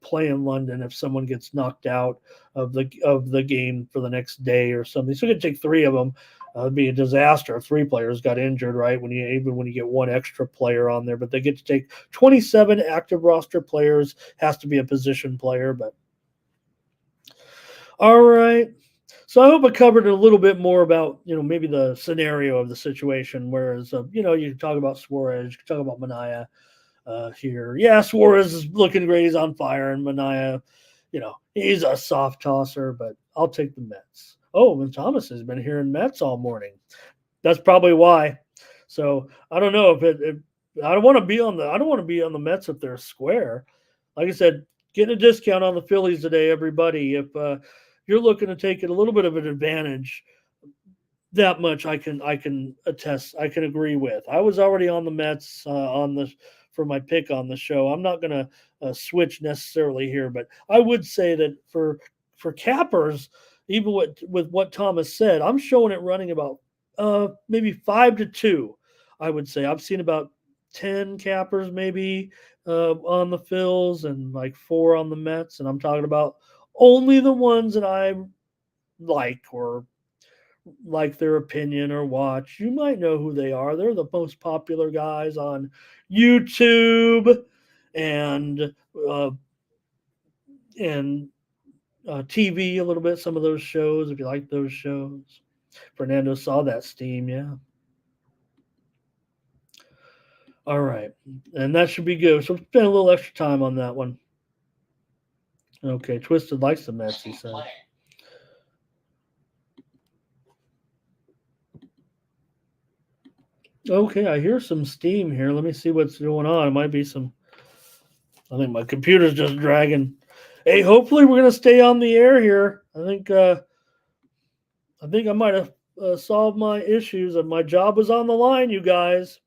play in London if someone gets knocked out of the game for the next day or something. So you can take three of them. It'd be a disaster if three players got injured, right? When you get one extra player on there, but they get to take 27 active roster players. Has to be a position player, but all right. So I hope I covered a little bit more about, maybe the scenario of the situation. Whereas, you can talk about Suarez, you can talk about Manaea here. Yeah, Suarez is looking great. He's on fire. And Manaea, he's a soft tosser, but I'll take the Mets. Oh, and Thomas has been hearing Mets all morning. That's probably why. So I don't know if I don't want to be on the Mets if they're square. Like I said, getting a discount on the Phillies today, everybody. If you're looking to take it a little bit of an advantage, that much I can attest. I can agree with. I was already on the Mets for my pick on the show. I'm not going to switch necessarily here, but I would say that for cappers, even with what Thomas said, I'm showing it running about maybe 5-2. I would say I've seen about 10 cappers maybe on the Phils and like 4 on the Mets, and I'm talking about only the ones that I like or like their opinion or watch. You might know who they are. They're the most popular guys on YouTube and TV a little bit. Some of those shows, if you like those shows. Fernando saw that steam, yeah. All right, and that should be good. So spend a little extra time on that one. Okay, Twisted likes the Mets, he said. Okay, I hear some steam here. Let me see what's going on. It might be some. I think my computer's just dragging. Hey, hopefully we're gonna stay on the air here. I think I might have solved my issues, and my job was on the line, you guys.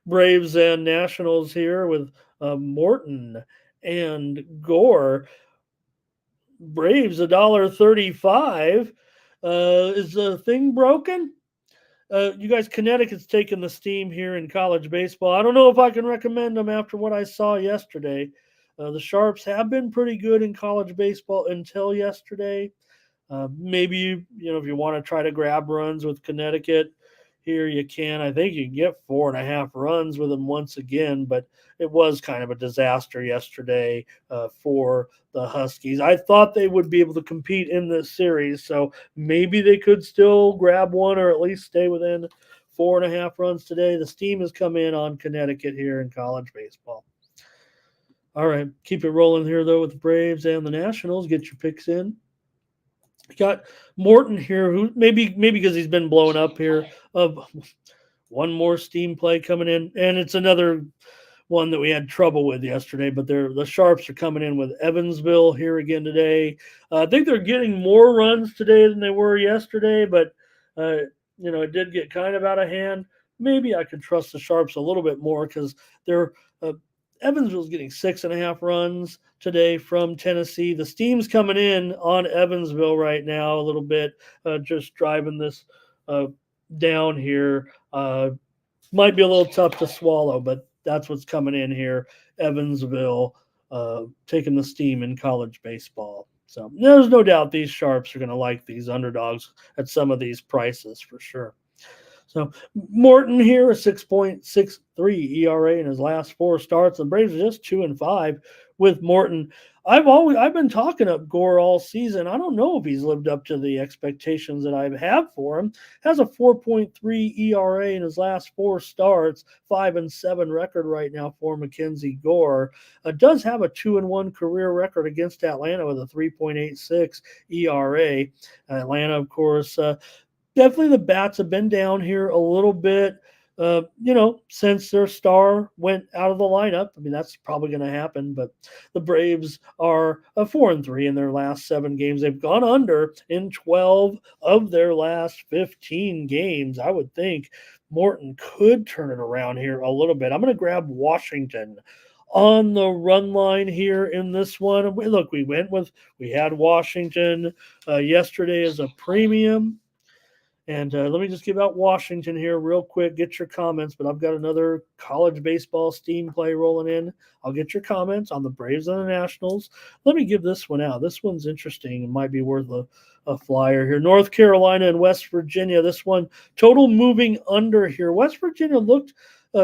Braves and Nationals here with Morton and Gore. Braves $1.35. Is the thing broken? You guys, Connecticut's taking the steam here in college baseball. I don't know if I can recommend them after what I saw yesterday. The Sharps have been pretty good in college baseball until yesterday. Maybe if you want to try to grab runs with Connecticut here, you can. I think you can get 4.5 runs with them once again, but it was kind of a disaster yesterday for the Huskies. I thought they would be able to compete in this series, so maybe they could still grab one or at least stay within 4.5 runs today. The steam has come in on Connecticut here in college baseball. All right, keep it rolling here, though, with the Braves and the Nationals. Get your picks in. Got Morton here, who maybe because he's been blown up here, of one more steam play coming in, and it's another one that we had trouble with yesterday, but the Sharps are coming in with Evansville here again today. I think they're getting more runs today than they were yesterday, but it did get kind of out of hand. Maybe I could trust the Sharps a little bit more because they're Evansville's getting 6.5 runs today from Tennessee. The steam's coming in on Evansville right now a little bit, just driving this down here. Might be a little tough to swallow, but that's what's coming in here. Evansville taking the steam in college baseball. So there's no doubt these Sharps are going to like these underdogs at some of these prices for sure. So Morton here, a 6.63 ERA in his last 4 starts. The Braves are just 2-5 with Morton. I've been talking up Gore all season. I don't know if he's lived up to the expectations that I have for him. Has a 4.3 ERA in his last 4 starts, 5-7 record right now for Mackenzie Gore. Does have a 2-1 career record against Atlanta with a 3.86 ERA. Atlanta, of course, definitely the bats have been down here a little bit, since their star went out of the lineup. I mean, that's probably going to happen, but the Braves are 4-3 in their last 7 games. They've gone under in 12 of their last 15 games. I would think Morton could turn it around here a little bit. I'm going to grab Washington on the run line here in this one. We had Washington yesterday as a premium. And let me just give out Washington here real quick. Get your comments, but I've got another college baseball steam play rolling in. I'll get your comments on the Braves and the Nationals. Let me give this one out. This one's interesting. It might be worth a flyer here. North Carolina and West Virginia. This one, total moving under here. West Virginia looked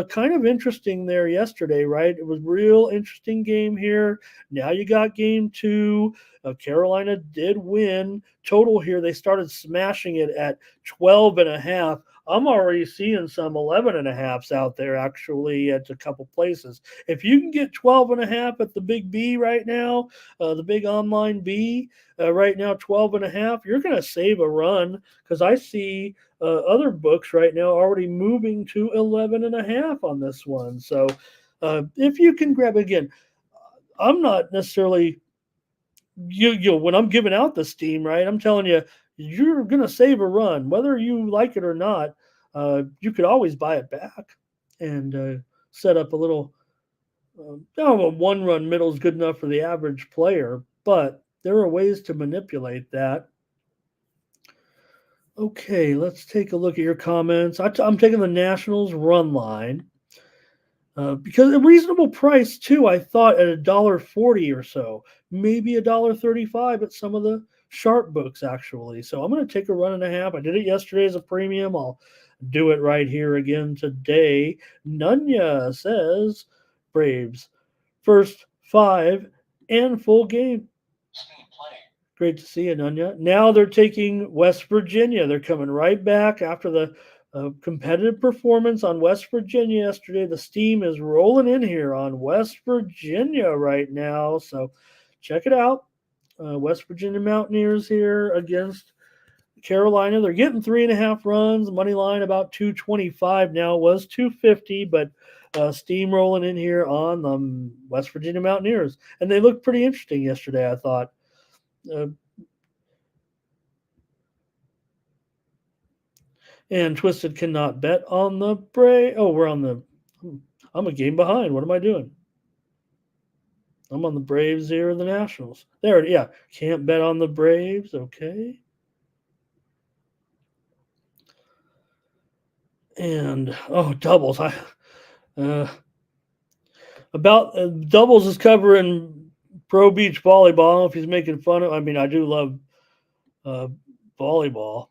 kind of interesting there yesterday, right? It was a real interesting game here. Now you got game two. Carolina did win. Total here, they started smashing it at 12.5. I'm already seeing some 11.5s out there actually at a couple places. If you can get 12.5 at the big B right now, the big online B right now, 12.5, you're going to save a run because I see other books right now already moving to 11.5 on this one. So if you can grab again, I'm not necessarily when I'm giving out the steam, right? I'm telling you, you're going to save a run, whether you like it or not. You could always buy it back and set up a little. A one-run middle is good enough for the average player, but there are ways to manipulate that. Okay, let's take a look at your comments. I'm taking the Nationals run line. Because a reasonable price too, I thought at $1.40 or so, maybe $1.35 at some of the sharp books actually. So I'm going to take a run and a half. I did it yesterday as a premium. I'll do it right here again today. Nunya says Braves first 5 and full game. Great to see you, Nunya. Now they're taking West Virginia. They're coming right back after the competitive performance on West Virginia yesterday. The steam is rolling in here on West Virginia right now. So check it out. West Virginia Mountaineers here against Carolina. They're getting 3.5 runs. Money line about 225 now. It was 250, but steam rolling in here on the West Virginia Mountaineers. And they looked pretty interesting yesterday, I thought. And Twisted cannot bet on the Braves. Oh, I'm a game behind. What am I doing? I'm on the Braves here, the Nationals. There, yeah. Can't bet on the Braves. Okay. And, doubles. Doubles is covering Pro Beach volleyball. If he's making fun of, I do love volleyball.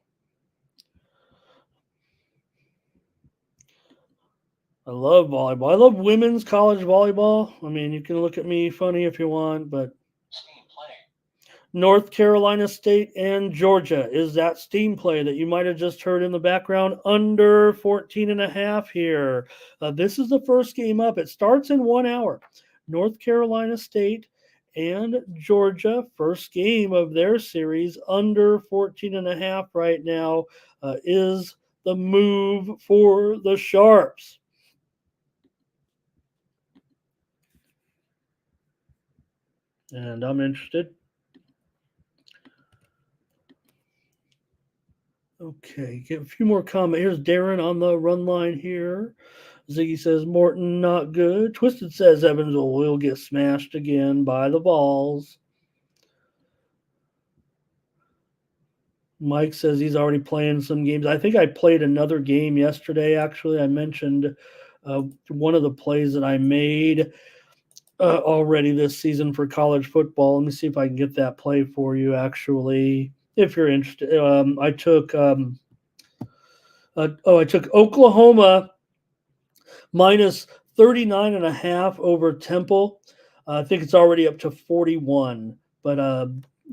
I love volleyball. I love women's college volleyball. You can look at me funny if you want, but North Carolina State and Georgia is that steam play that you might have just heard in the background, under 14.5 here. This is the first game up. It starts in 1 hour. North Carolina State and Georgia, first game of their series, under 14.5 right now, is the move for the Sharps. And I'm interested. Okay, get a few more comments. Here's Darren on the run line here. Ziggy says Morton not good. Twisted says Evans will get smashed again by the balls. Mike says he's already playing some games. I think I played another game yesterday, actually. I mentioned one of the plays that I made already this season for college football. Let me see if I can get that play for you, actually, if you're interested. I took Oklahoma minus 39.5 over Temple. I think it's already up to 41, but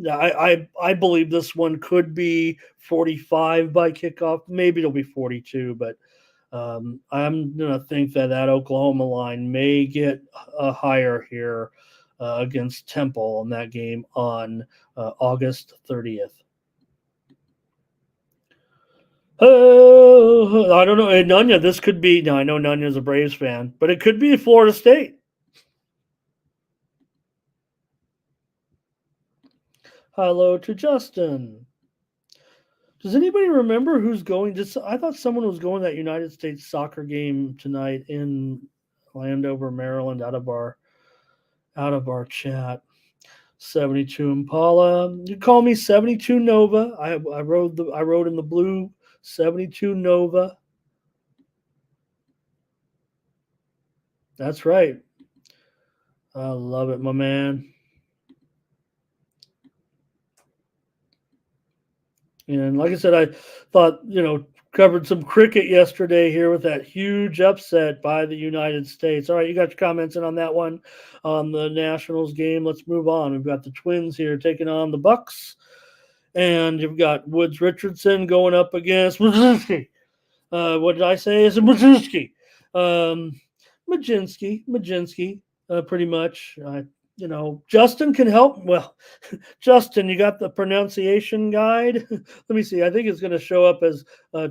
I believe this one could be 45 by kickoff. Maybe it'll be 42, but I'm going to think that Oklahoma line may get higher here against Temple in that game on August 30th. Oh, I don't know. And Nunya, this could be. Now, I know Nunya's a Braves fan, but it could be Florida State. Hello to Justin. Does anybody remember who's going? I thought someone was going to that United States soccer game tonight in Landover, Maryland, out of our out of our chat. 72 Impala. You call me 72 Nova. I rode in the blue 72 Nova. That's right. I love it, my man. And like I said, I thought, covered some cricket yesterday here with that huge upset by the United States. All right, you got your comments in on that one on the Nationals game. Let's move on. We've got the Twins here taking on the Bucks. And you've got Woods Richardson going up against Majinsky. What did I say? It's Majinsky. Majinsky, pretty much. Justin can help. Well, Justin, you got the pronunciation guide? Let me see. I think it's going to show up as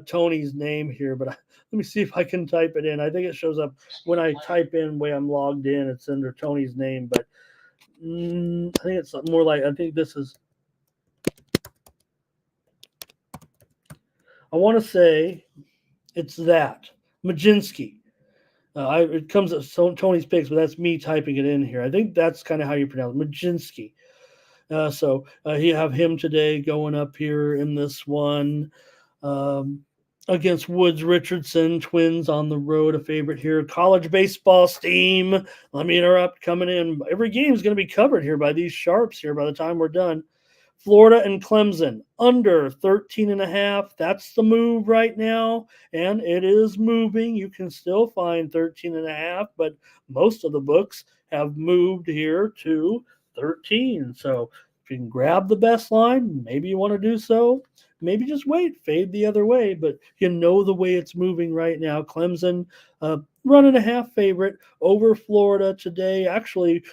Tony's name here, but let me see if I can type it in. I think it shows up when I type in where I'm logged in. It's under Tony's name, but I think it's more like, I think this is, I want to say it's that. Majinsky. It comes at Tony's picks, but that's me typing it in here. I think that's kind of how you pronounce it, Majinsky. So you have him today going up here in this one against Woods Richardson. Twins on the road, a favorite here. College baseball steam. Let me interrupt. Coming in. Every game is going to be covered here by these sharps here by the time we're done. Florida and Clemson under 13.5. That's the move right now, and it is moving. You can still find 13.5, but most of the books have moved here to 13. So if you can grab the best line, maybe you want to do so. Maybe just wait, fade the other way, but you know the way it's moving right now. Clemson, 1.5 favorite over Florida today. Actually,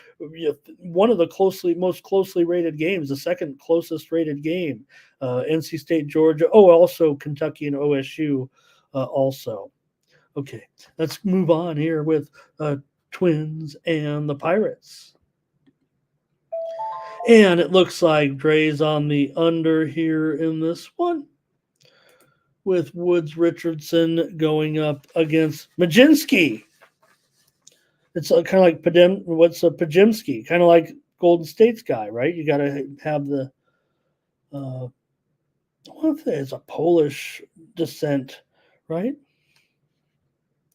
one of the most closely rated games, the second closest rated game. NC State, Georgia. Oh, also Kentucky and OSU also. Okay, let's move on here with Twins and the Pirates. And it looks like Dre's on the under here in this one, with Woods Richardson going up against Majinsky. It's kind of like Pajimski? Kind of like Golden State's guy, right? You got to have the I want to say it's a Polish descent, right?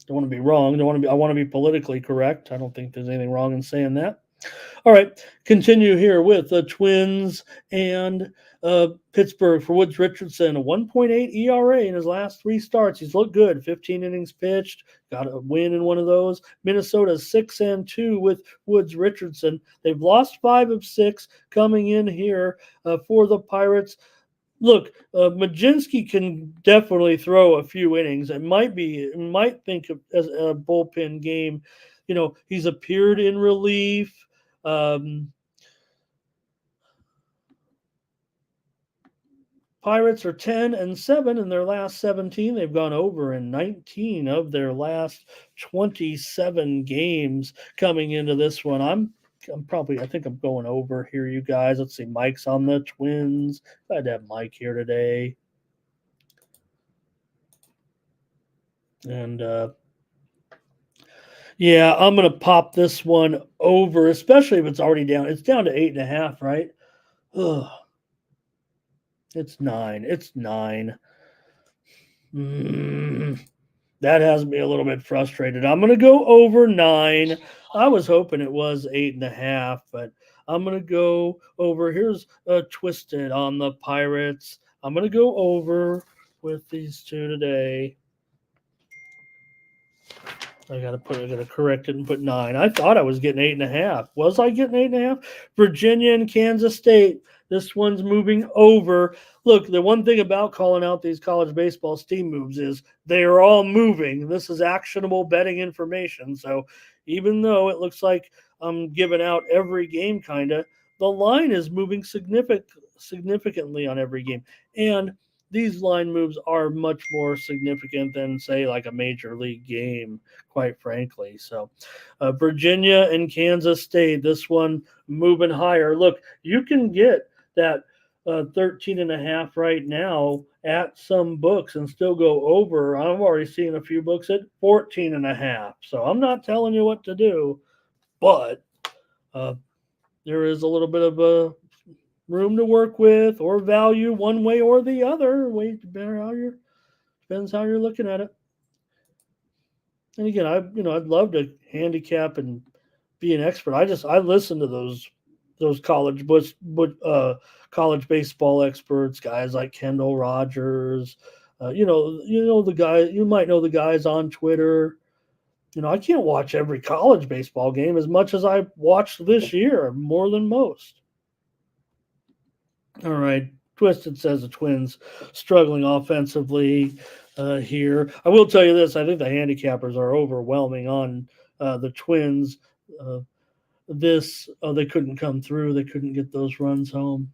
Don't want to be wrong. I want to be politically correct. I don't think there's anything wrong in saying that. All right, continue here with the Twins and Pittsburgh for Woods Richardson, a 1.8 ERA in his last 3 starts. He's looked good. 15 innings pitched, got a win in one of those. Minnesota 6-2 with Woods Richardson. They've lost 5 of 6 coming in here for the Pirates. Look, Majinsky can definitely throw a few innings. It might think of as a bullpen game. He's appeared in relief. Pirates are 10-7 in their last 17. They've gone over in 19 of their last 27 games coming into this one. I think I'm going over here, you guys. Let's see. Mike's on the Twins. Glad to have Mike here today. And yeah, I'm going to pop this one over, especially if it's already down. It's down to 8.5, right? Ugh. It's 9. It's 9. That has me a little bit frustrated. I'm going to go over 9. I was hoping it was 8.5, but I'm going to go over. Here's Twisted on the Pirates. I'm going to go over with these two today. I gotta correct it and put 9. I thought I was getting 8.5. Was I getting 8.5? Virginia and Kansas State. This one's moving over. Look, the one thing about calling out these college baseball steam moves is they are all moving. This is actionable betting information. So even though it looks like I'm giving out every game kinda, the line is moving significantly on every game. And these line moves are much more significant than, say, like a major league game, quite frankly. So Virginia and Kansas State, this one moving higher. Look, you can get that 13.5 right now at some books and still go over. I'm already seeing a few books at 14.5. So I'm not telling you what to do, but there is a little bit of a room to work with or value one way or the other. Depends how you're looking at it. And again, I'd love to handicap and be an expert. I listen to those college baseball experts, guys like Kendall Rogers. The guy, you might know the guys on Twitter. I can't watch every college baseball game as much as I watched this year, more than most. All right. Twisted says the Twins struggling offensively here. I will tell you this. I think the handicappers are overwhelming on the Twins. They couldn't come through. They couldn't get those runs home.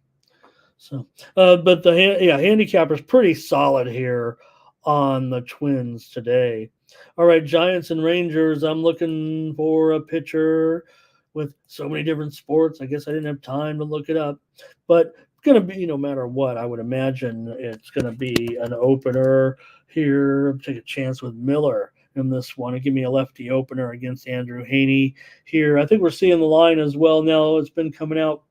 So, but handicapper's pretty solid here on the Twins today. All right, Giants and Rangers. I'm looking for a pitcher with so many different sports. I guess I didn't have time to look it up, but going to be, no matter what, I would imagine it's going to be an opener here. Take a chance with Miller in this one and give me a lefty opener against Andrew Haney here. I think we're seeing the line as well now. It's been coming out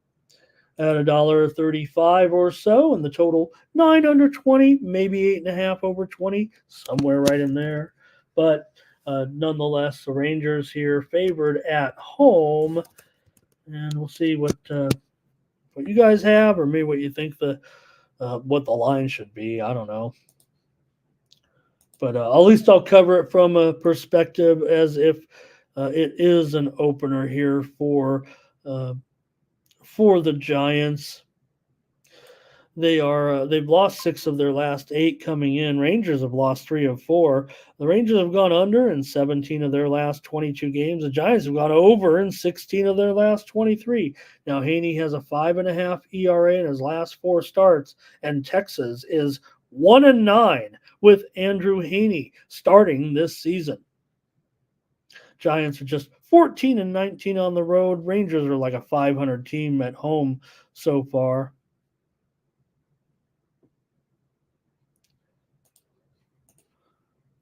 at $1.35 or so, and the total 9 under 20, maybe 8.5 over 20, somewhere right in there. But nonetheless, the Rangers here favored at home, and we'll see what you guys have, or maybe what you think what the line should be. I don't know, but at least I'll cover it from a perspective as if it is an opener here for the Giants. They've lost 6 of their last 8 coming in. Rangers have lost 3 of 4. The Rangers have gone under in 17 of their last 22 games. The Giants have gone over in 16 of their last 23. Now Haney has a 5.5 ERA in his last 4 starts, and Texas is 1-9 with Andrew Haney starting this season. Giants are just 14-19 on the road. Rangers are like a 500 team at home so far.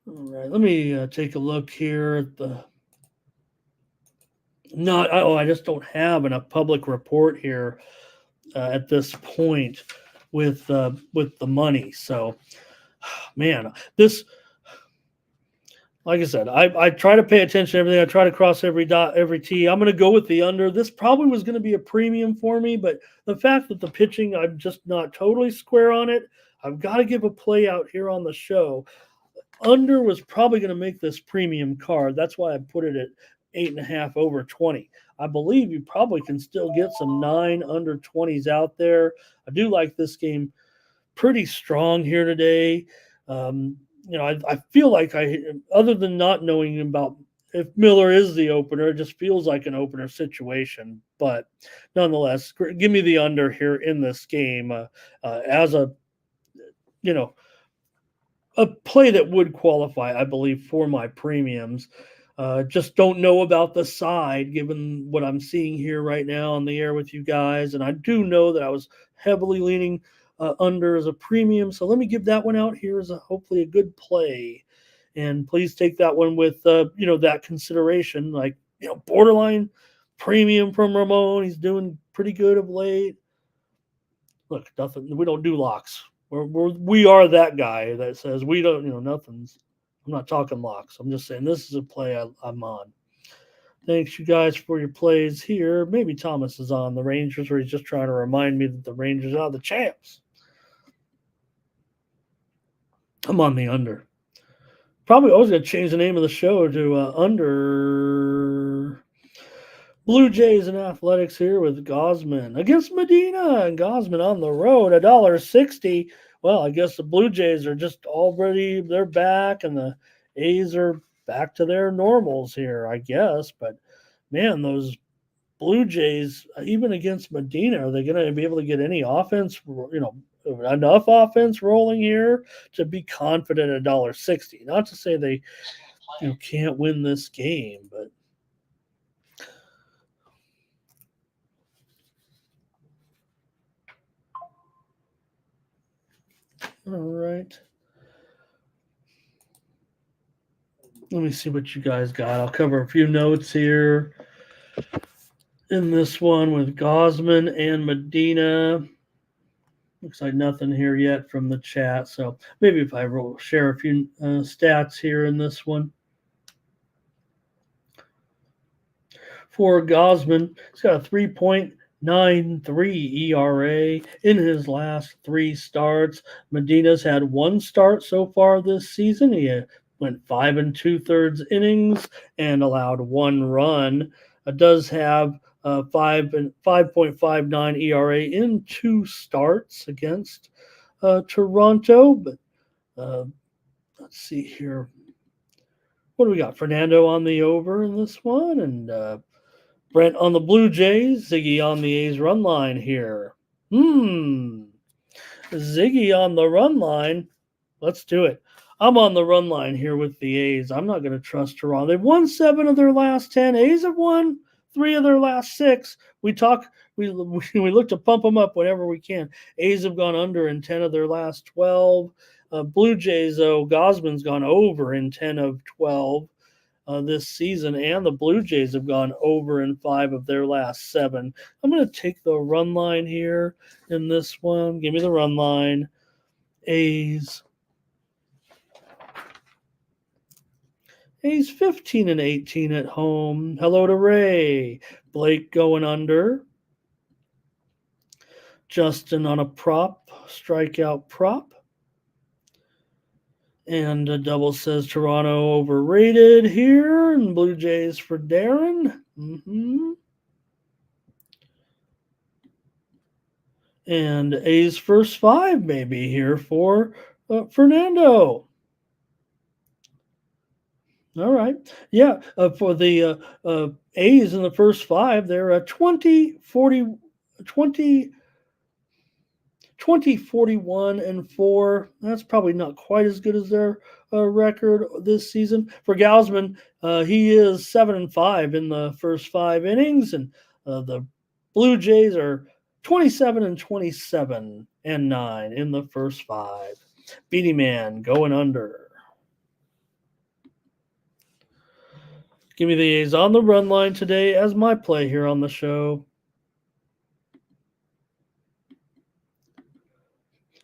All right, let me take a look here at the. I just don't have enough public report here at this point with the money. So, man, this. Like I said, I try to pay attention to everything. I try to cross every dot, every T. I'm going to go with the under. This probably was going to be a premium for me, but the fact that the pitching, I'm just not totally square on it. I've got to give a play out here on the show. Under was probably going to make this premium card. That's why I put it at 8.5 over 20. I believe you probably can still get some 9 under 20s out there. I do like this game pretty strong here today. I feel like other than not knowing about if Miller is the opener, it just feels like an opener situation. But nonetheless, give me the under here in this game as a play that would qualify, I believe, for my premiums. Just don't know about the side, given what I'm seeing here right now on the air with you guys. And I do know that I was heavily leaning under as a premium. So let me give that one out here as hopefully a good play. And please take that one with, that consideration, like, borderline premium from Ramon. He's doing pretty good of late. Look, nothing. We don't do locks. We are that guy that says we don't, nothing's. I'm not talking locks. I'm just saying this is a play I'm on. Thanks, you guys, for your plays here. Maybe Thomas is on the Rangers, or he's just trying to remind me that the Rangers are the champs. I'm on the under. Probably always going to change the name of the show to under Blue Jays and Athletics here with Gausman against Medina, and Gausman on the road, $1.60. Well, I guess the Blue Jays are just they're back, and the A's are back to their normals here, I guess. But, man, those Blue Jays, even against Medina, are they going to be able to get any offense, enough offense rolling here to be confident at $1.60? Not to say they can't win this game, but all right. Let me see what you guys got. I'll cover a few notes here. in this one with Gosman and Medina. Looks like nothing here yet from the chat, so maybe if I will share a few stats here in this one. For Gosman, he's got a 3.93 ERA in his last 3 starts. Medina's had 1 start so far this season. He went 5 2/3 innings and allowed 1 run. Does have 5.59 ERA in 2 starts against Toronto. But let's see here. What do we got? Fernando on the over in this one, and Brent on the Blue Jays. Ziggy on the A's run line here. Ziggy on the run line. Let's do it. I'm on the run line here with the A's. I'm not going to trust Toronto. They've won 7 of their last 10. A's have won 3 of their last 6. We look to pump them up whenever we can. A's have gone under in 10 of their last 12. Blue Jays, though, Gosman's gone over in 10 of 12 this season, and the Blue Jays have gone over in 5 of their last 7. I'm going to take the run line here in this one. Give me the run line. A's 15 and 18 at home. Hello to Ray. Blake going under. Justin on a prop, strikeout prop. And a double says Toronto overrated here. And Blue Jays for Darren. And A's first 5 maybe here for Fernando. All right. Yeah, for the A's in the first 5, they're 20, 41, and 4. That's probably not quite as good as their record this season. For Gosman, he is 7 and 5 in the first 5 innings, and the Blue Jays are 27 and 27 and 9 in the first 5. Beanie Man going under. Give me the A's on the run line today as my play here on the show.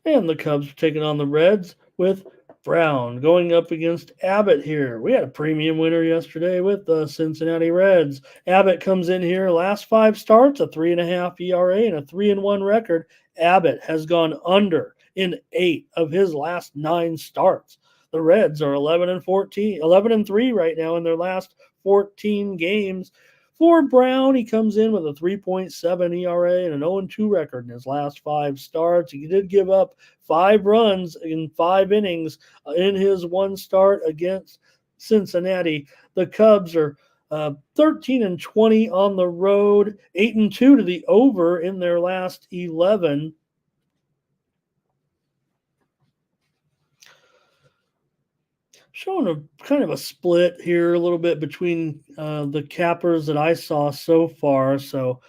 And the Cubs are taking on the Reds with Brown going up against Abbott here. We had a premium winner yesterday with the Cincinnati Reds. Abbott comes in here, last 5 starts, a 3.5 ERA and a 3-1 record. Abbott has gone under in 8 of his last 9 starts. The Reds are 11 and 3 right now in their last 14 games. For Brown, he comes in with a 3.7 ERA and an 0-2 record in his last 5 starts. He did give up 5 runs in 5 innings in his 1 start against Cincinnati. The Cubs are 13 and 20 on the road, 8-2 to the over in their last 11. Showing a kind of a split here a little bit between the cappers that I saw so far. So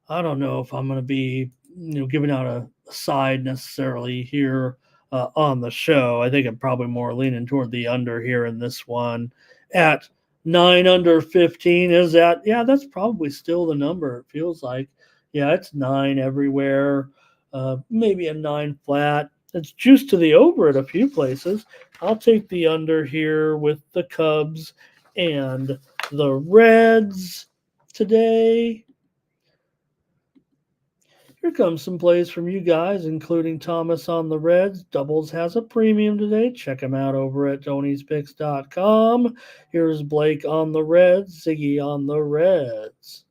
I don't know if I'm going to be, giving out a side necessarily here on the show. I think I'm probably more leaning toward the under here in this one at 9 under 15. Is that? Yeah, that's probably still the number. It feels like, yeah, it's 9 everywhere. Maybe a 9 flat. It's juiced to the over at a few places. I'll take the under here with the Cubs and the Reds today. Here comes some plays from you guys, including Thomas on the Reds. Doubles has a premium today. Check him out over at Tony'sPicks.com. Here's Blake on the Reds, Ziggy on the Reds.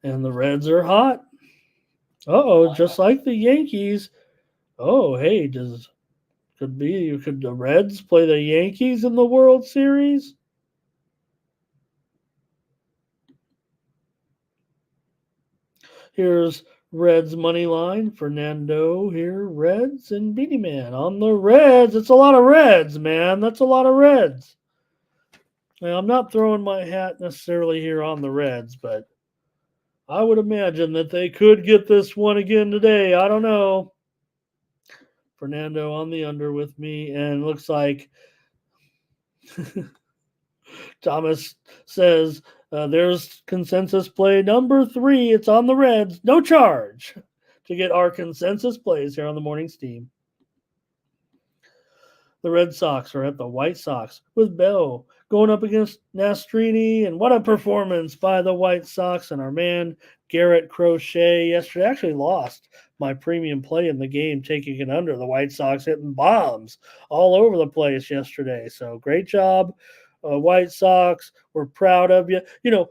And the Reds are hot. Just like the Yankees. Oh, hey, could the Reds play the Yankees in the World Series? Here's Reds money line. Fernando here, Reds and Beanie Man on the Reds. It's a lot of Reds, man. That's a lot of Reds. Now, I'm not throwing my hat necessarily here on the Reds, but I would imagine that they could get this one again today. I don't know. Fernando on the under with me, and looks like Thomas says There's consensus play number 3. It's on the Reds. No charge to get our consensus plays here on the Morning Steam. The Red Sox are at the White Sox with Bell going up against Nastrini. And what a performance by the White Sox. And our man Garrett Crochet yesterday actually lost my premium play in the game, taking it under. The White Sox hitting bombs all over the place yesterday. So great job, White Sox. We're proud of you. You know,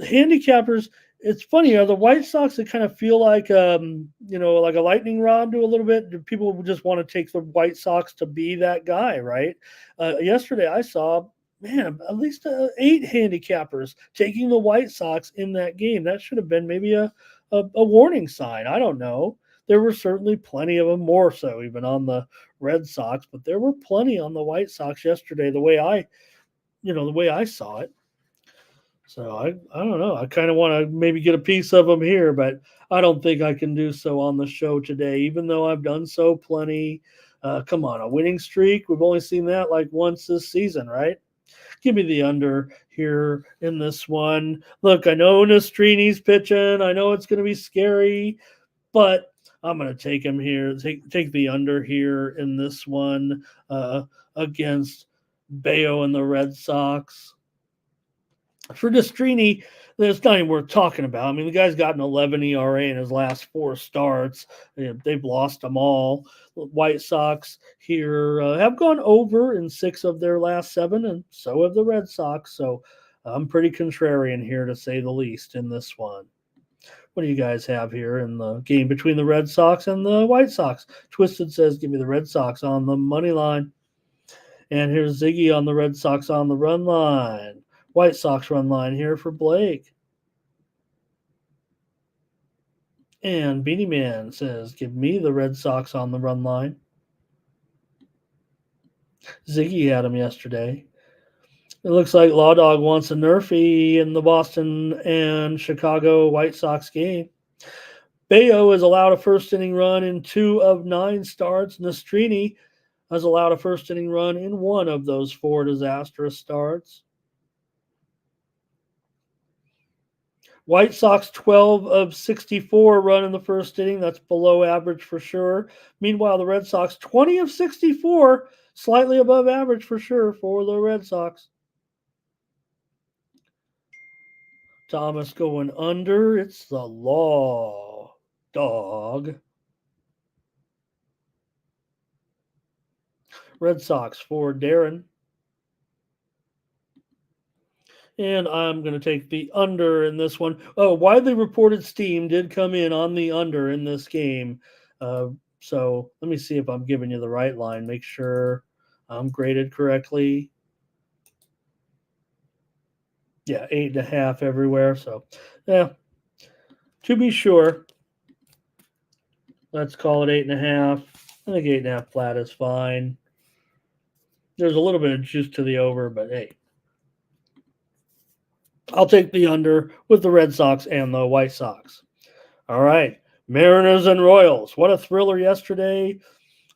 handicappers, it's funny, the White Sox that kind of feel like like a lightning rod to a little bit. Do people just want to take the White Sox to be that guy, right? Yesterday I saw, man, at least 8 handicappers taking the White Sox in that game. That should have been maybe a warning sign. I don't know. There were certainly plenty of them, more so even on the Red Sox, but there were plenty on the White Sox yesterday, the way I saw it. So I don't know. I kind of want to maybe get a piece of them here, but I don't think I can do so on the show today, even though I've done so plenty. Come on, a winning streak. We've only seen that like once this season, right? Give me the under here in this one. Look, I know Nastrini's pitching. I know it's going to be scary, but I'm going to take him here. Take the under here in this one against Bayo and the Red Sox. For Nastrini, it's not even worth talking about. I mean, the guy's got an 11 ERA in his last 4 starts. They've lost them all. White Sox here have gone over in 6 of their last 7, and so have the Red Sox. So I'm pretty contrarian here, to say the least, in this one. What do you guys have here in the game between the Red Sox and the White Sox? Twisted says, give me the Red Sox on the money line. And here's Ziggy on the Red Sox on the run line. White Sox run line here for Blake. And Beanie Man says, give me the Red Sox on the run line. Ziggy had him yesterday. It looks like Law Dog wants a Nerfy in the Boston and Chicago White Sox game. Bayo has allowed a first inning run in 2 of 9 starts. Nastrini has allowed a first inning run in 1 of those 4 disastrous starts. White Sox 12 of 64 run in the first inning. That's below average for sure. Meanwhile, the Red Sox 20 of 64, slightly above average for sure for the Red Sox. Thomas going under. It's the Law Dog. Red Sox for Darren. And I'm going to take the under in this one. Oh, widely reported steam did come in on the under in this game. So let me see if I'm giving you the right line. Make sure I'm graded correctly. Yeah, 8.5 everywhere. So, yeah, to be sure, let's call it 8.5. I think 8.5 flat is fine. There's a little bit of juice to the over, but hey. I'll take the under with the Red Sox and the White Sox. All right. Mariners and Royals. What a thriller yesterday.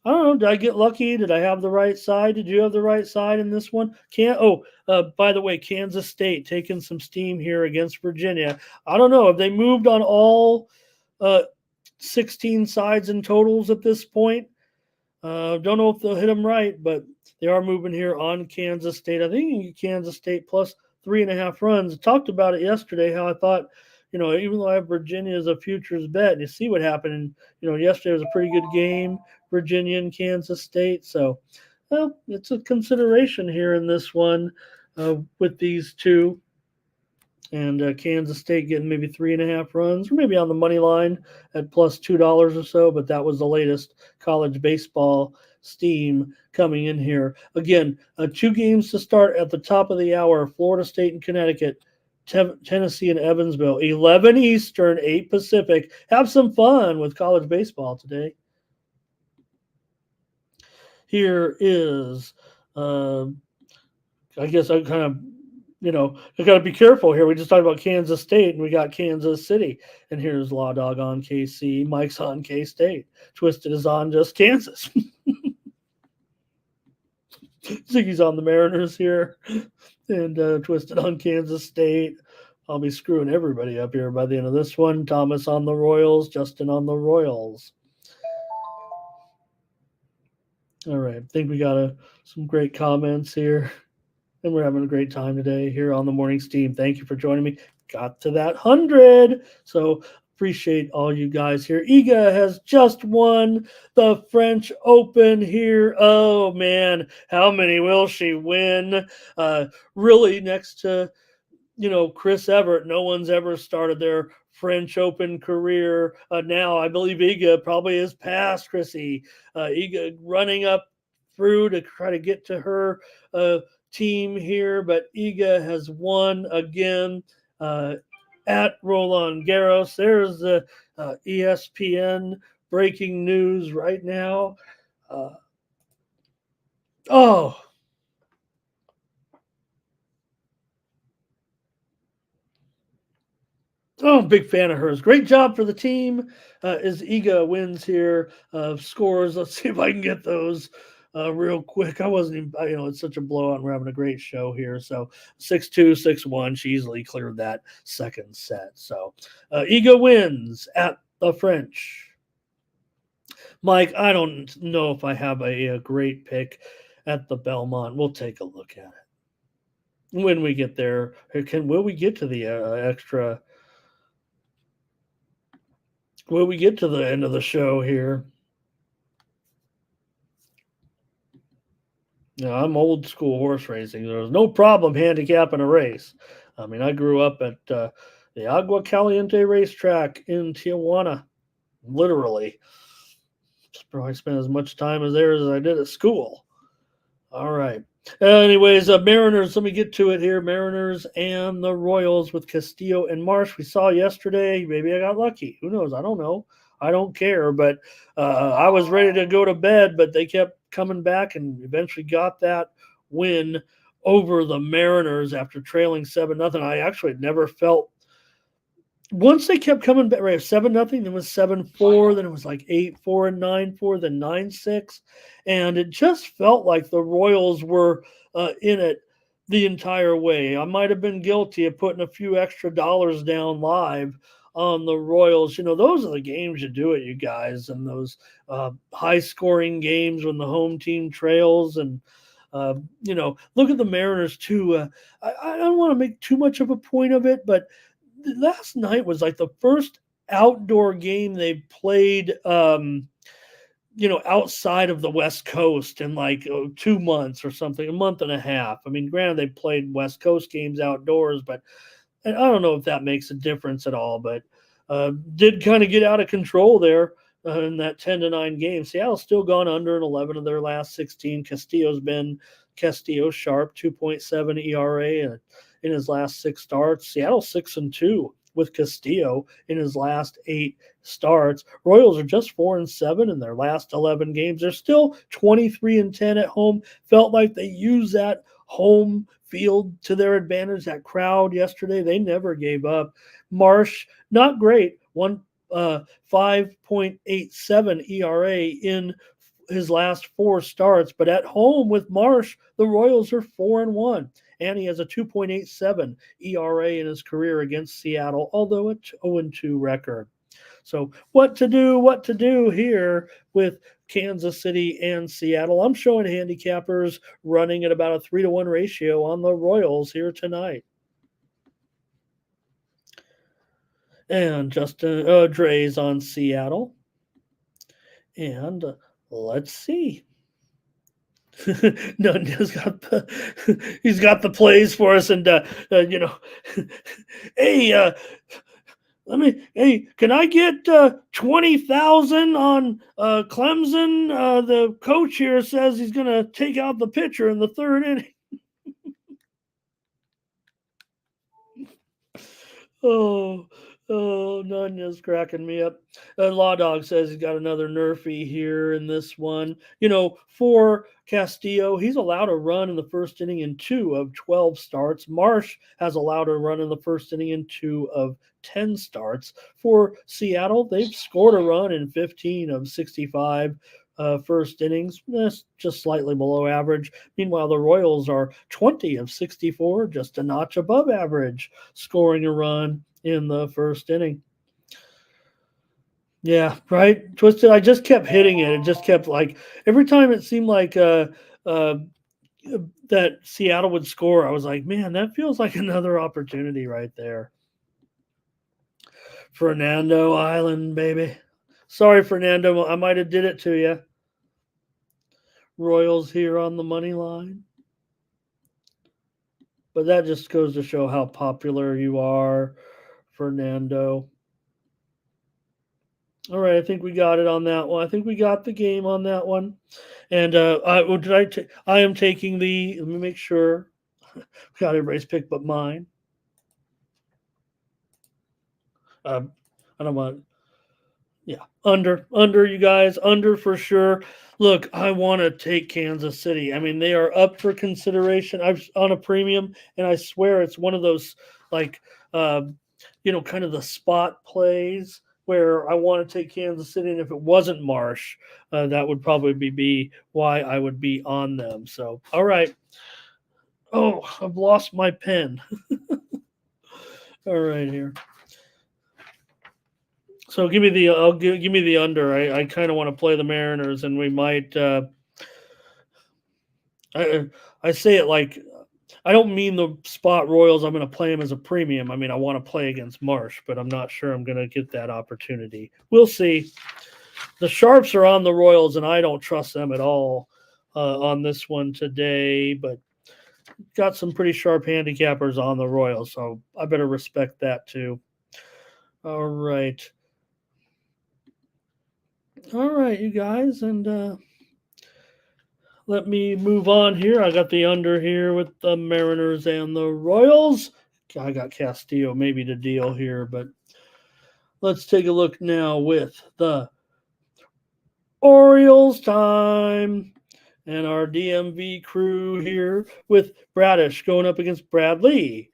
I don't know. Did I get lucky? Did I have the right side? Did you have the right side in this one? By the way, Kansas State taking some steam here against Virginia. I don't know. Have they moved on all 16 sides and totals at this point? Don't know if they'll hit them right, but they are moving here on Kansas State. I think you can get Kansas State plus 3.5 runs. I talked about it yesterday, how I thought, even though I have Virginia as a futures bet, and you see what happened. Yesterday was a pretty good game, Virginia and Kansas State. So, it's a consideration here in this one with these two. And Kansas State getting maybe 3.5 runs, or maybe on the money line at plus $2 or so. But that was the latest college baseball steam coming in here. Again, 2 games to start at the top of the hour. Florida State and Connecticut, Tennessee and Evansville, 11 Eastern, 8 Pacific. Have some fun with college baseball today. Here is, I guess I kind of, I got to be careful here. We just talked about Kansas State, and we got Kansas City. And here's Law Dog on KC. Mike's on K-State. Twisted is on just Kansas. Ziggy's on the Mariners here, and Twisted on Kansas State. I'll be screwing everybody up here by the end of this one. Thomas on the Royals, Justin on the Royals. All right, I think we got some great comments here, and we're having a great time today here on the Morning Steam. Thank you for joining me. Got to that 100, so appreciate all you guys here. Iga has just won the French Open here. Oh man, how many will she win? Really, next to Chris Evert, no one's ever started their French Open career. Now, I believe Iga probably is past Chrissy. Iga running up through to try to get to her team here, but Iga has won again at Roland Garros. There's the ESPN breaking news right now. Oh, big fan of hers. Great job for the team. As Iga wins here, scores. Let's see if I can get those real quick. I wasn't even, it's such a blowout. We're having a great show here. So 6-2, 6-1. She easily cleared that second set. So Iga wins at the French. Mike, I don't know if I have a great pick at the Belmont. We'll take a look at it when we get there. Will we get to the extra? Will we get to the end of the show here? I'm old school horse racing. There was no problem handicapping a race. I mean, I grew up at the Agua Caliente racetrack in Tijuana, literally. Probably spent as much time there as I did at school. All right. Anyways, Mariners, let me get to it here. Mariners and the Royals with Castillo and Marsh. We saw yesterday. Maybe I got lucky. Who knows? I don't know. I don't care. But I was ready to go to bed, but they kept coming back and eventually got that win over the Mariners after trailing 7-0. I actually never felt. Once they kept coming back, right, 7-0, then it was 7-4, then it was like 8-4 and 9-4, then 9-6. And it just felt like the Royals were in it the entire way. I might have been guilty of putting a few extra dollars down live on the Royals. Those are the games you do it, you guys, and those high-scoring games when the home team trails. And, look at the Mariners, too. I don't want to make too much of a point of it, but last night was like the first outdoor game they played, outside of the West Coast in like 2 months or something, a month and a half. I mean, granted, they played West Coast games outdoors, but I don't know if that makes a difference at all. But did kind of get out of control there in that 10-9 game. Seattle's still gone under in 11 of their last 16. Castillo sharp, 2.7 ERA in his last 6 starts. Seattle 6-2 with Castillo in his last 8 starts. Royals are just 4-7 in their last 11 games. They're still 23-10 at home. Felt like they used that home field to their advantage. That crowd yesterday, they never gave up. Marsh, not great. 5.87 ERA in his last 4 starts, but at home with Marsh, the Royals are 4-1. And he has a 2.87 ERA in his career against Seattle, although a 0-2 record. So what to do here with Kansas City and Seattle? I'm showing handicappers running at about a 3-1 ratio on the Royals here tonight. And Justin Dre's on Seattle. And let's see. No, he's got the plays for us, and hey, can I get 20,000 on Clemson? The coach here says he's going to take out the pitcher in the 3rd inning. Oh, Nunya's cracking me up. Law Dog says he's got another nerfy here in this one. For Castillo, he's allowed a run in the 1st inning in 2 of 12 starts. Marsh has allowed a run in the 1st inning in 2 of 10 starts. For Seattle, they've scored a run in 15 of 65. first innings. That's just slightly below average. Meanwhile, the Royals are 20 of 64, just a notch above average, scoring a run in the first inning. Yeah, right. Twisted. I just kept hitting it. It just kept like every time it seemed like that Seattle would score. I was like, man, that feels like another opportunity right there. Fernando Island, baby. Sorry, Fernando. I might have did it to you. Royals here on the money line. But that just goes to show how popular you are, Fernando. All right, I think we got it on that one. I think we got the game on that one. And I am taking the. Let me make sure. Got everybody's pick but mine. I don't want. Yeah, under, you guys, under for sure. Look, I want to take Kansas City. I mean, they are up for consideration. I've on a premium, and I swear it's one of those like, kind of the spot plays where I want to take Kansas City, and if it wasn't Marsh, that would probably be why I would be on them. So, all right. Oh, I've lost my pen. All right, here. So give me the under. I kind of want to play the Mariners, and we might. I say it like I don't mean the spot Royals. I'm going to play them as a premium. I mean I want to play against Marsh, but I'm not sure I'm going to get that opportunity. We'll see. The Sharps are on the Royals, and I don't trust them at all on this one today. But got some pretty sharp handicappers on the Royals, so I better respect that too. All right. All right, you guys, and let me move on here. I got the under here with the Mariners and the Royals. I got Castillo maybe to deal here, but let's take a look now with the Orioles time and our DMV crew here with Bradish going up against Bradley.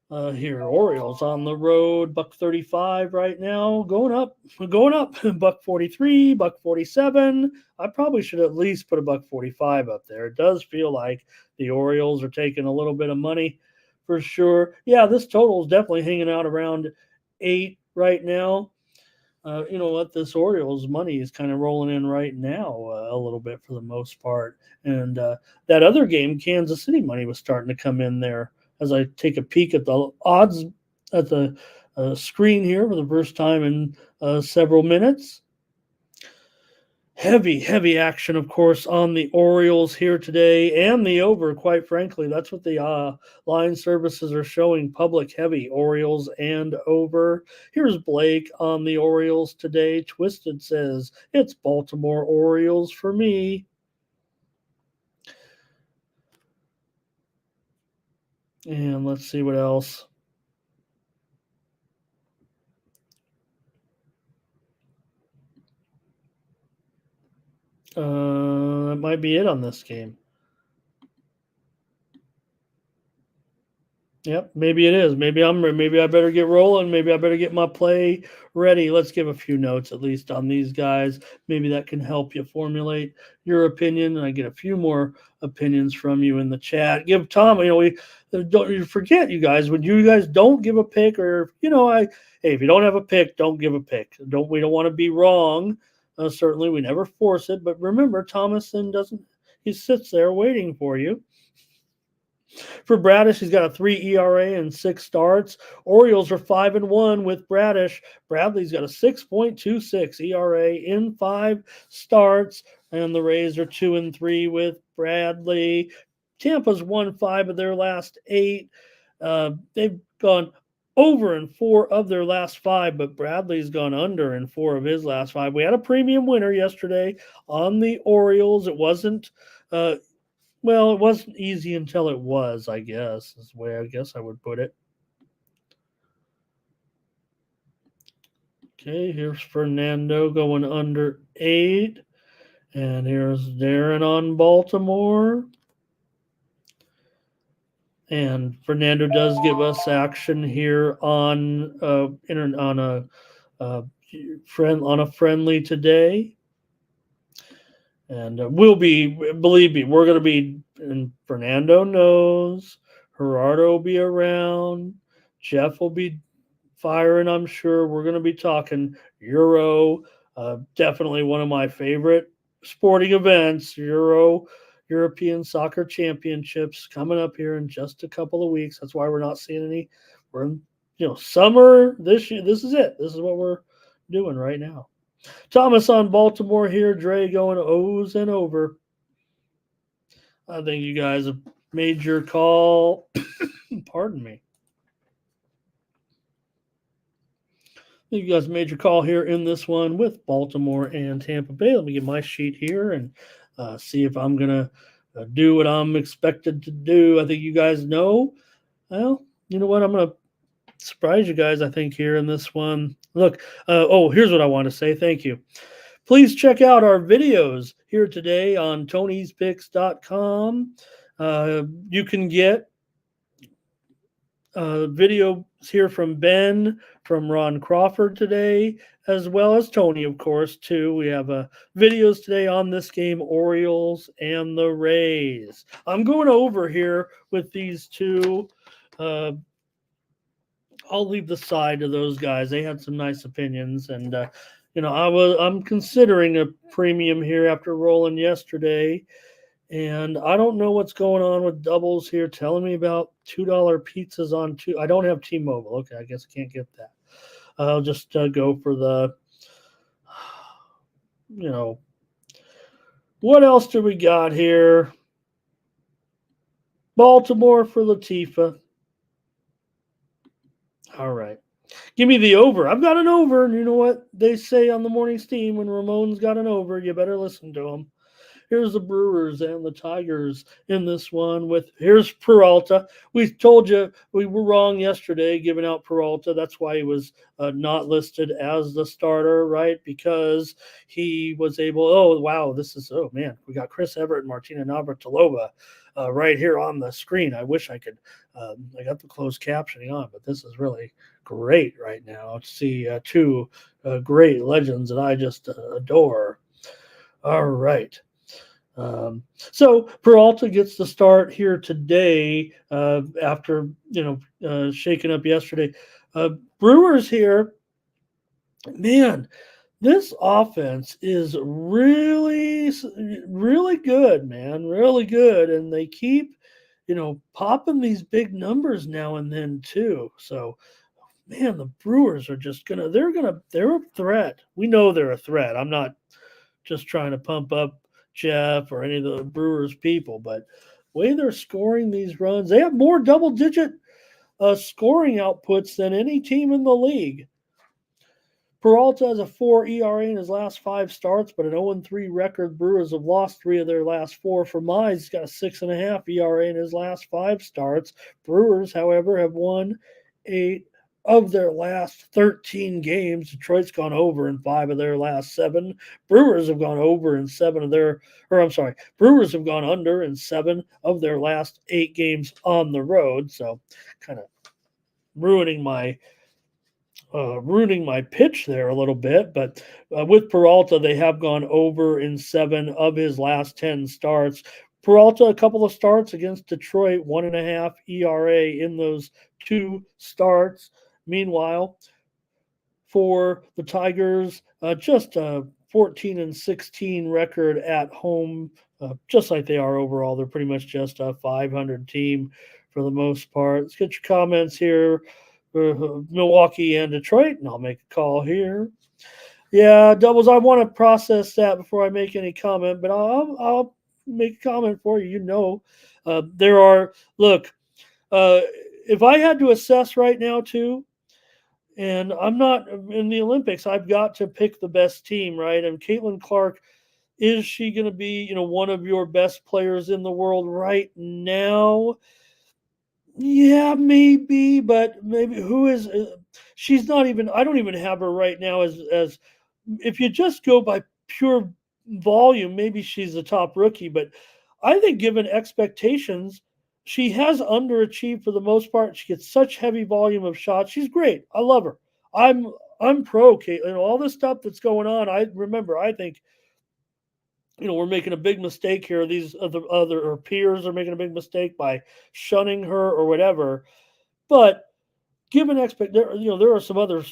Here, Orioles on the road, $1.35 right now, going up, $1.43, $1.47. I probably should at least put $1.45 up there. It does feel like the Orioles are taking a little bit of money for sure. Yeah, this total is definitely hanging out around 8 right now. You know what? This Orioles money is kind of rolling in right now a little bit for the most part. And that other game, Kansas City money was starting to come in there. As I take a peek at the odds at the screen here for the first time in several minutes. Heavy action, of course, on the Orioles here today and the over, quite frankly. That's what the line services are showing, public heavy, Orioles and over. Here's Blake on the Orioles today. Twisted says, it's Baltimore Orioles for me. And let's see what else. That might be it on this game. Yep, maybe it is. Maybe I better get rolling. Maybe I better get my play ready. Let's give a few notes at least on these guys. Maybe that can help you formulate your opinion. And I get a few more opinions from you in the chat. Give Tom, we don't you forget, you guys, when you guys don't give a pick, or hey, if you don't have a pick, don't give a pick. We don't want to be wrong. Certainly, we never force it. But remember, Thomason doesn't. He sits there waiting for you. For Bradish, he's got a 3 ERA and 6 starts. Orioles are 5-1 with Bradish. Bradley's got a 6.26 ERA in 5 starts, and the Rays are 2-3 with Bradley. Tampa's won 5 of their last 8. They've gone over in 4 of their last 5, but Bradley's gone under in 4 of his last 5. We had a premium winner yesterday on the Orioles. It wasn't well, it wasn't easy until it was, I guess, is the way I guess I would put it. Okay, here's Fernando going under 8. And here's Darren on Baltimore. And Fernando does give us action here on a friendly today. And believe me, we're going to be, and Fernando knows, Gerardo will be around, Jeff will be firing, I'm sure. We're going to be talking Euro, definitely one of my favorite sporting events, European Soccer Championships coming up here in just a couple of weeks. That's why we're not seeing any. We're in, summer this year. This is it. This is what we're doing right now. Thomas on Baltimore here. Dre going O's and over. I think you guys have made your call. Pardon me. You guys made your call here in this one with Baltimore and Tampa Bay. Let me get my sheet here and see if I'm going to do what I'm expected to do. I think you guys know. Well, you know what? I'm going to surprise you guys, I think, here in this one. Look, here's what I want to say. Thank you. Please check out our videos here today on Tony'sPicks.com. You can get videos here from Ben, from Ron Crawford today, as well as Tony, of course, too. We have videos today on this game, Orioles and the Rays. I'm going over here with these two. I'll leave the side to those guys. They had some nice opinions, and I'm considering a premium here after rolling yesterday. And I don't know what's going on with doubles here. Telling me about $2 pizzas on two. I don't have T-Mobile. Okay, I guess I can't get that. I'll just go for the, what else do we got here? Baltimore for Latifah. All right. Give me the over. I've got an over. And you know what they say on the morning steam when Ramon's got an over? You better listen to him. Here's the Brewers and the Tigers in this one here's Peralta. We told you we were wrong yesterday giving out Peralta. That's why he was not listed as the starter, right? Because he was able, we got Chris Everett and Martina Navratilova right here on the screen. I wish I could, I got the closed captioning on, but this is really great right now to see two great legends that I just adore. All right. So Peralta gets the start here today after, shaking up yesterday. Brewers here, man, this offense is really, really good, man, really good. And they keep, popping these big numbers now and then too. So, man, the Brewers are just they're a threat. We know they're a threat. I'm not just trying to pump up Jeff or any of the Brewers people, but the way they're scoring these runs, they have more double-digit scoring outputs than any team in the league. Peralta has a 4 ERA in his last 5 starts, but an 0-3 record. Brewers have lost 3 of their last 4. For Mize, he's got a 6.5 ERA in his last 5 starts. Brewers, however, have won 8 of their last 13 games. Detroit's gone over in 5 of their last 7. Brewers have gone over in Brewers have gone under in 7 of their last 8 games on the road. So kind of ruining my pitch there a little bit. But with Peralta, they have gone over in 7 of his last 10 starts. Peralta, a couple of starts against Detroit, 1.5 ERA in those 2 starts. Meanwhile, for the Tigers, just a 14-16 record at home, just like they are overall. They're pretty much just a 500 team for the most part. Let's get your comments here. Milwaukee and Detroit, and I'll make a call here. Yeah, doubles, I want to process that before I make any comment, but I'll make a comment for you. If I had to assess right now too, and I'm not in the Olympics, I've got to pick the best team, right? And Caitlin Clark, is she going to be, one of your best players in the world right now? Yeah, maybe, but maybe who is? She's not even. I don't even have her right now as if you just go by pure volume, maybe she's the top rookie. But I think, given expectations, she has underachieved for the most part. She gets such heavy volume of shots. She's great. I love her. I'm pro Caitlin. All this stuff that's going on. I think we're making a big mistake here. These other her peers are making a big mistake by shunning her or whatever. But given there are some other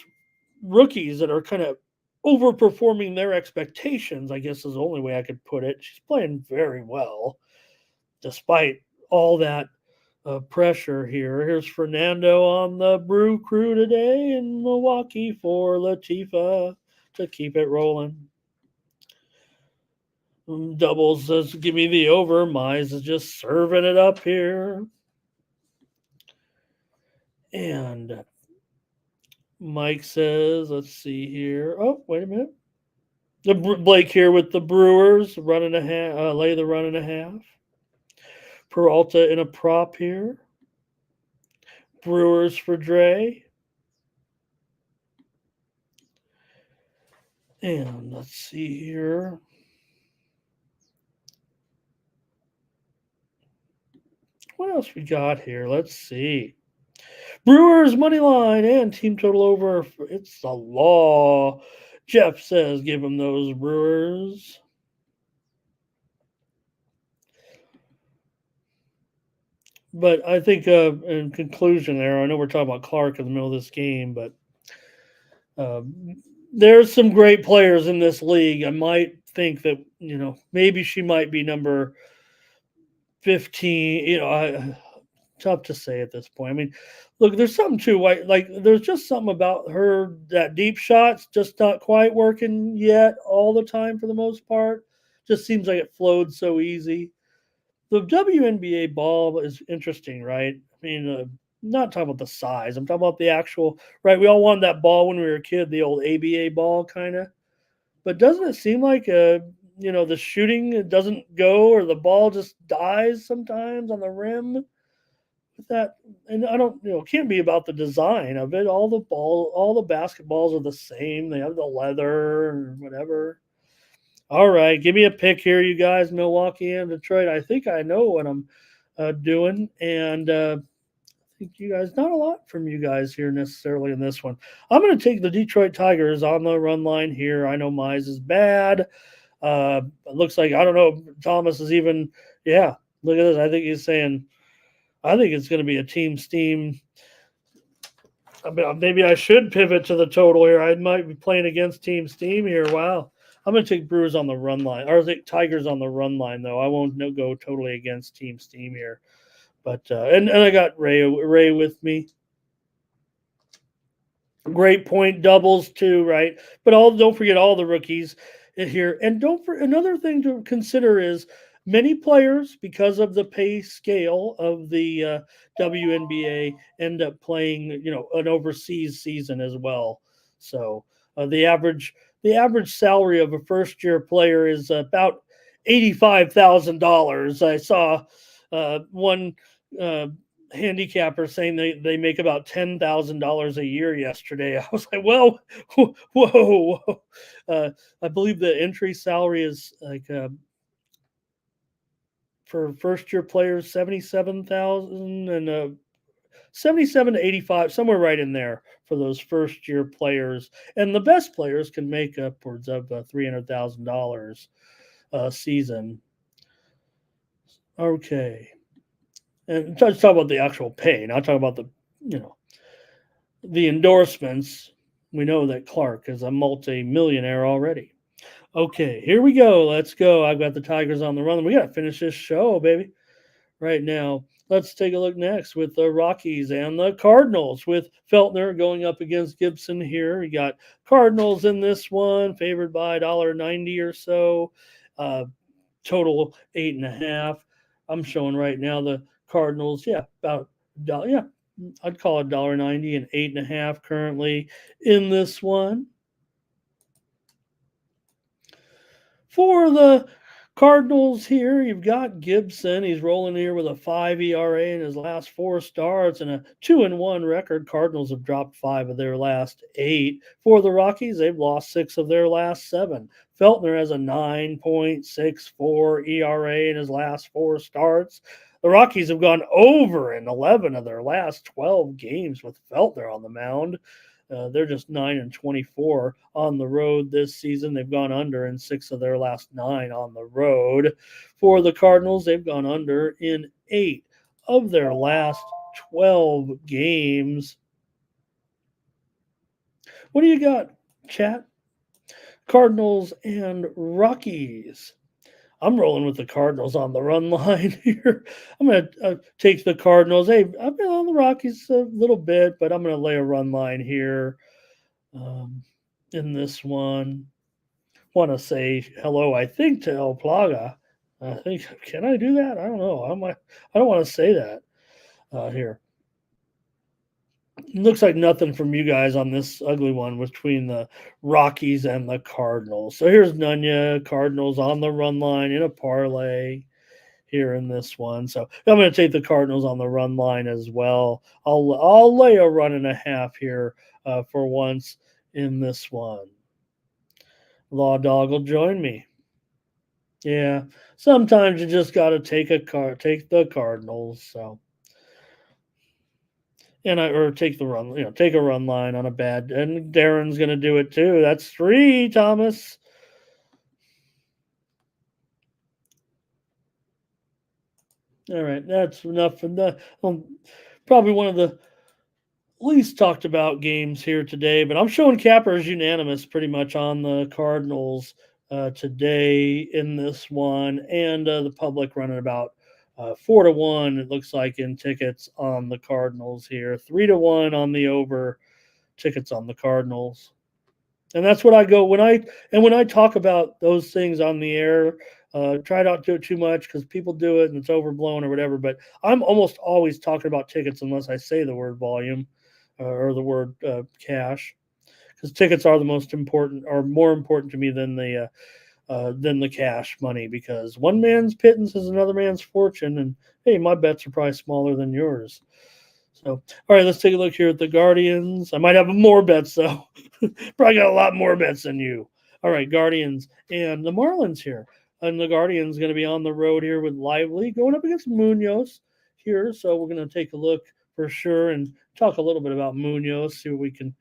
rookies that are kind of overperforming their expectations, I guess is the only way I could put it. She's playing very well, despite all that pressure here. Here's Fernando on the Brew Crew today in Milwaukee for Latifa to keep it rolling. Doubles says, give me the over. Mize is just serving it up here. And Mike says, let's see here. Oh, wait a minute. Blake here with the Brewers, lay the run and a half. Peralta in a prop here. Brewers for Dre. And let's see here. What else we got here? Let's see. Brewers money line and team total over. It's the law. Jeff says give him those Brewers. But I think in conclusion there, I know we're talking about Clark in the middle of this game, but there's some great players in this league. I might think that, maybe she might be number 15. Tough to say at this point. I mean, look, there's something too. There's just something about her, that deep shot's just not quite working yet all the time for the most part. Just seems like it flowed so easy. The WNBA ball is interesting, right? I mean, not talking about the size. I'm talking about the actual, right? We all wanted that ball when we were a kid, the old ABA ball kind of. But doesn't it seem like, the shooting, it doesn't go, or the ball just dies sometimes on the rim? With that, and I don't, it can't be about the design of it. All the basketballs are the same. They have the leather or whatever. All right, give me a pick here, you guys. Milwaukee and Detroit. I think I know what I'm doing, and I think you guys, not a lot from you guys here necessarily in this one. I'm going to take the Detroit Tigers on the run line here. I know Mize is bad. It looks like, I don't know, Thomas is even, yeah, look at this. I think he's saying, I think it's going to be a team steam. Maybe I should pivot to the total here. I might be playing against team steam here. Wow. I'm going to take Brewers on the run line, or the Tigers on the run line, though. I won't go totally against team steam here. But and I got Ray with me. Great point doubles too, right? But don't forget all the rookies here. And another thing to consider is many players, because of the pay scale of the WNBA, end up playing, an overseas season as well. So the average salary of a first year player is about $85,000. I saw one handicapper saying they make about $10,000 a year yesterday. I was like, well, whoa. I believe the entry salary is like for first year players 77,000 and 77 to 85, somewhere right in there for those first year players. And the best players can make upwards of $300,000 a season. Okay. And let's talk about the actual pay. Not talk about the endorsements. We know that Clark is a multi-millionaire already. Okay, here we go. Let's go. I've got the Tigers on the run. We got to finish this show, baby, right now. Let's take a look next with the Rockies and the Cardinals, with Feltner going up against Gibson here. You got Cardinals in this one, favored by $1.90 or so. Total 8.5. I'm showing right now the Cardinals, about $1. I'd call it $1.90 and 8.5 currently in this one. For the Cardinals here, you've got Gibson. He's rolling here with a 5 ERA in his last 4 starts and a 2-1 record. Cardinals have dropped 5 of their last 8. For the Rockies, they've lost 6 of their last 7. Feltner has a 9.64 ERA in his last 4 starts. The Rockies have gone over in 11 of their last 12 games with Feltner on the mound. They're just 9-24 on the road this season. They've gone under in 6 of their last 9 on the road. For the Cardinals, they've gone under in 8 of their last 12 games. What do you got, chat? Cardinals and Rockies. I'm rolling with the Cardinals on the run line here. I'm going to take the Cardinals. Hey, I've been on the Rockies a little bit, but I'm going to lay a run line here in this one. Want to say hello, I think, to El Plaga. I think, can I do that? I don't know. I don't want to say that here. It looks like nothing from you guys on this ugly one between the Rockies and the Cardinals. So here's Nunya, Cardinals on the run line in a parlay here in this one. So I'm going to take the Cardinals on the run line as well. I'll lay a 1.5 here for once in this one. Law Dog will join me. Yeah, sometimes you just got to take the Cardinals. So. Or take the run, take a run line on a bad, and Darren's going to do it too. That's 3, Thomas. All right, that's enough for the probably one of the least talked about games here today, but I'm showing cappers unanimous pretty much on the Cardinals today in this one, and the public running about 4-1, it looks like, in tickets on the Cardinals here. 3-1 on the over tickets on the Cardinals. And that's what I go when I talk about those things on the air. Try not to do it too much because people do it and it's overblown or whatever. But I'm almost always talking about tickets unless I say the word volume or the word cash, because tickets are the most important, or more important to me than the cash money, because one man's pittance is another man's fortune, and hey, my bets are probably smaller than yours. So, all right, let's take a look here at the Guardians. I might have more bets though. Probably got a lot more bets than you. All right, Guardians and the Marlins here, and the Guardians going to be on the road here with Lively going up against Munoz here. So we're going to take a look for sure and talk a little bit about Munoz. See what we can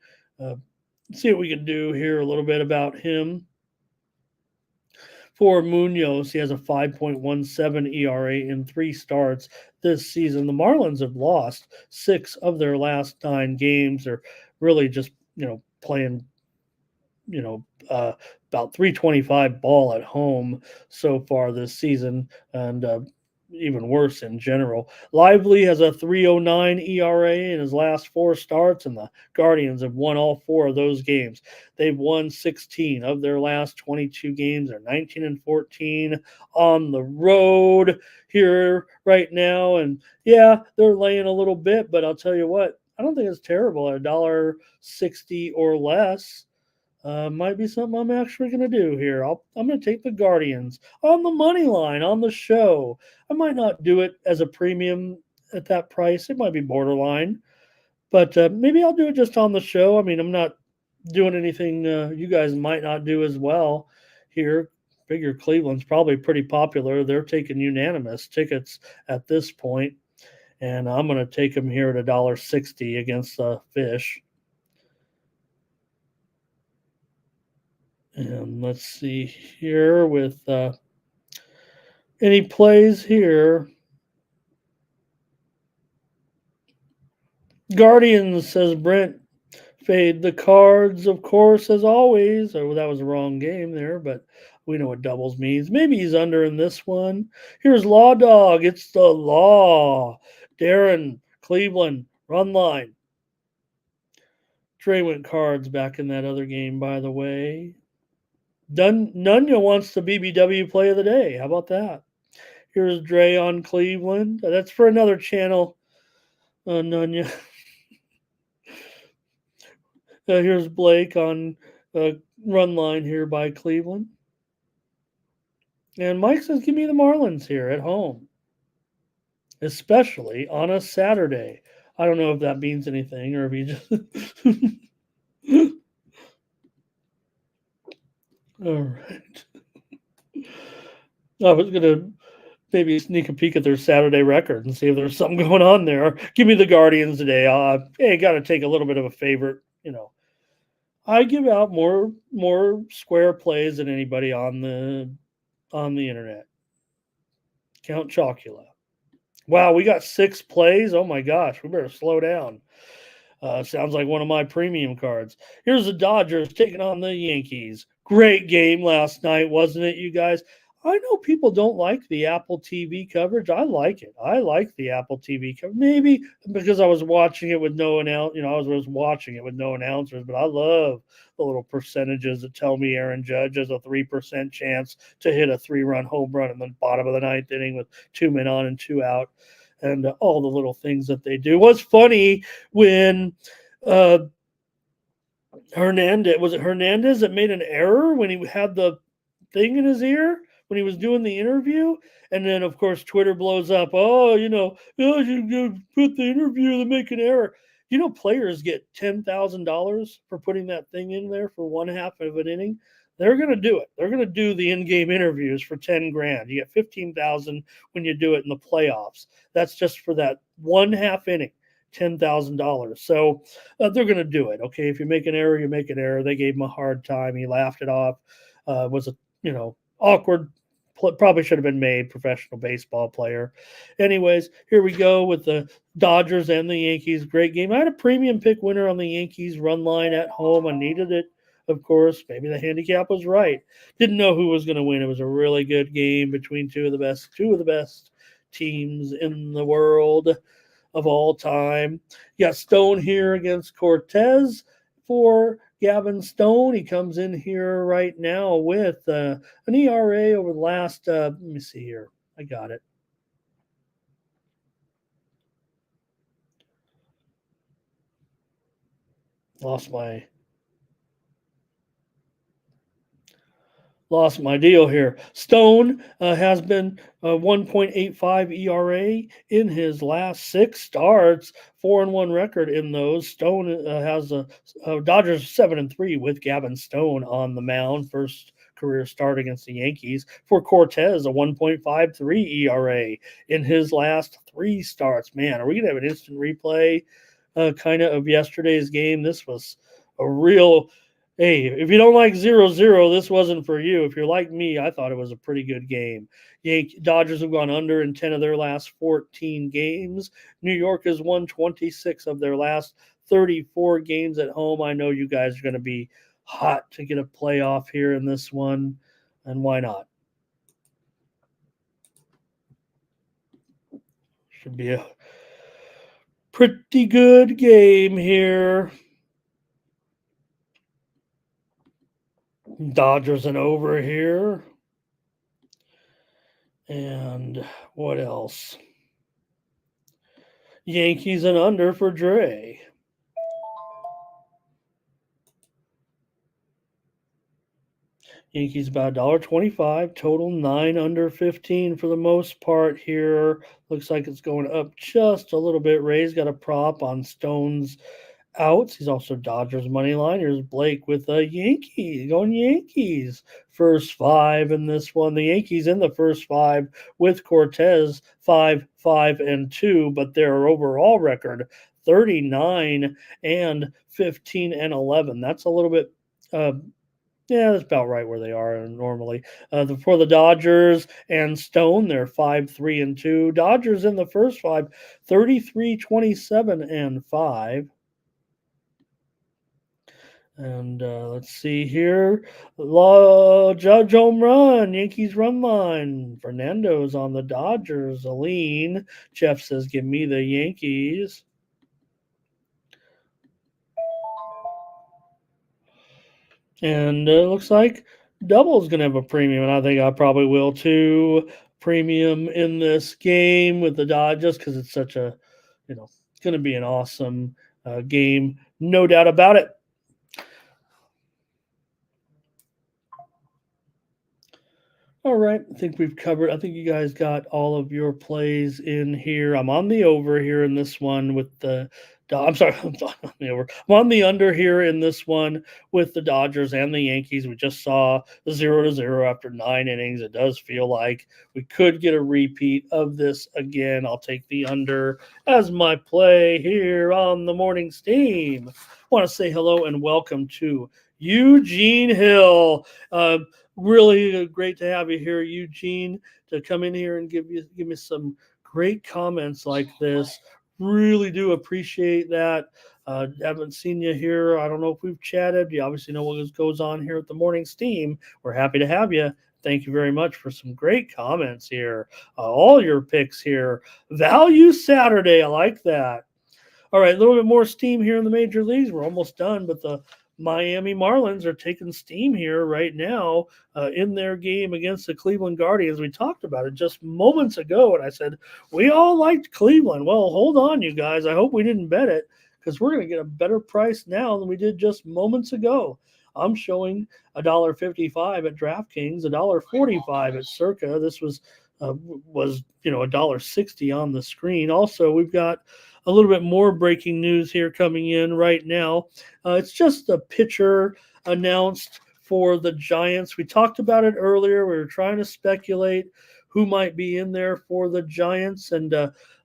do here a little bit about him. For Munoz, he has a 5.17 ERA in 3 starts this season. The Marlins have lost 6 of their last 9 games. They're really just, playing, about 325 ball at home so far this season, and even worse in general. Lively has a 3.09 ERA in his last 4 starts, and the Guardians have won all 4 of those games. They've won 16 of their last 22 games. They're 19-14 on the road here right now. And yeah, they're laying a little bit, but I'll tell you what, I don't think it's terrible at $1.60 or less. Might be something I'm actually going to do here. I'm going to take the Guardians on the money line on the show. I might not do it as a premium at that price. It might be borderline, but maybe I'll do it just on the show. I mean, I'm not doing anything you guys might not do as well here. Figure Cleveland's probably pretty popular. They're taking unanimous tickets at this point, and I'm going to take them here at $1.60 against the Fish. And let's see here with any plays here. Guardians, says Brent. Fade the Cards, of course, as always. Oh, that was a wrong game there, but we know what doubles means. Maybe he's under in this one. Here's Law Dog. It's the Law. Darren, Cleveland, run line. Trey went Cards back in that other game, by the way. Nunya wants the BBW play of the day. How about that? Here's Dre on Cleveland. That's for another channel, Nunya. Here's Blake on run line here by Cleveland. And Mike says, give me the Marlins here at home, especially on a Saturday. I don't know if that means anything or if he just... All right. I was going to maybe sneak a peek at their Saturday record and see if there's something going on there. Give me the Guardians today. Hey, got to take a little bit of a favorite I give out more square plays than anybody on the internet. Count Chocula. Wow, we got 6 plays. Oh my gosh, we better slow down. Sounds like one of my premium cards. Here's the Dodgers taking on the Yankees. Great game last night, wasn't it, you guys? I know people don't like the Apple TV coverage. I like it. I like the Apple TV coverage. Maybe because I was watching it with no announce. I was watching it with no announcers. But I love the little percentages that tell me Aaron Judge has a 3% chance to hit a 3-run home run in the bottom of the 9th inning with 2 men on and 2 out. And all the little things that they do. What's funny when Hernandez that made an error when he had the thing in his ear when he was doing the interview, and then of course Twitter blows up. Oh, you put the interview to make an error. Players get $10,000 for putting that thing in there for one half of an inning. They're going to do it. They're going to do the in-game interviews for 10 grand. You get 15,000 when you do it in the playoffs. That's just for that one half inning, $10,000. So they're going to do it. Okay, if you make an error, you make an error. They gave him a hard time. He laughed it off. Was a awkward. Probably should have been made professional baseball player. Anyways, here we go with the Dodgers and the Yankees. Great game. I had a premium pick winner on the Yankees run line at home. I needed it. Of course, maybe the handicap was right. Didn't know who was going to win. It was a really good game between two of the best teams in the world of all time. You got Stone here against Cortez for Gavin Stone. He comes in here right now with an ERA over the last, let me see here. I got it. Lost my deal here. Stone has been 1.85 ERA in his last 6 starts, 4-1 record in those. Stone has a Dodgers 7-3 with Gavin Stone on the mound. First career start against the Yankees. For Cortez, a 1.53 ERA in his last 3 starts. Man, are we going to have an instant replay kind of yesterday's game? This was a real... Hey, if you don't like 0-0, this wasn't for you. If you're like me, I thought it was a pretty good game. Dodgers have gone under in 10 of their last 14 games. New York has won 26 of their last 34 games at home. I know you guys are going to be hot to get a playoff here in this one, and why not? Should be a pretty good game here. Dodgers and over here. And what else? Yankees and under for Dre. Yankees about $1.25, total 9 under 15 for the most part here. Looks like it's going up just a little bit. Rays got a prop on Stone's outs. He's also Dodgers money line. Here's Blake with a Yankees, going Yankees. First 5 in this one. The Yankees in the first 5 with Cortez 5-5-2, but their overall record 39-15-11. That's a little bit that's about right where they are normally. For the Dodgers and Stone, they're 5-3-2. Dodgers in the first 5, 33-27-5. And let's see here. Judge home run. Yankees run line. Fernando's on the Dodgers. Aline. Jeff says, give me the Yankees. And it looks like Double's going to have a premium, and I think I probably will too. Premium in this game with the Dodgers because it's such a, it's going to be an awesome game. No doubt about it. All right, I think we've covered. I think you guys got all of your plays in here. I'm on the over here in this one with the. I'm sorry, I'm on the over. I'm on the under here in this one with the Dodgers and the Yankees. We just saw the 0-0 after 9 innings. It does feel like we could get a repeat of this again. I'll take the under as my play here on the morning steam. I want to say hello and welcome to Eugene Hill. Really great to have you here, Eugene, to come in here and give me some great comments like this. Really do appreciate that. Haven't seen you here. I don't know if we've chatted. You obviously know what goes on here at the Morning Steam. We're happy to have you. Thank you very much for some great comments here. All your picks here. Value Saturday. I like that. All right, a little bit more steam here in the major leagues. We're almost done, but the Miami Marlins are taking steam here right now in their game against the Cleveland Guardians. We talked about it just moments ago, and I said, we all liked Cleveland. Well, hold on, you guys. I hope we didn't bet it because we're going to get a better price now than we did just moments ago. I'm showing $1.55 at DraftKings, $1.45 at Circa. This was $1.60 on the screen. Also, we've got a little bit more breaking news here coming in right now. It's just a pitcher announced for the Giants. We talked about it earlier. We were trying to speculate who might be in there for the Giants, and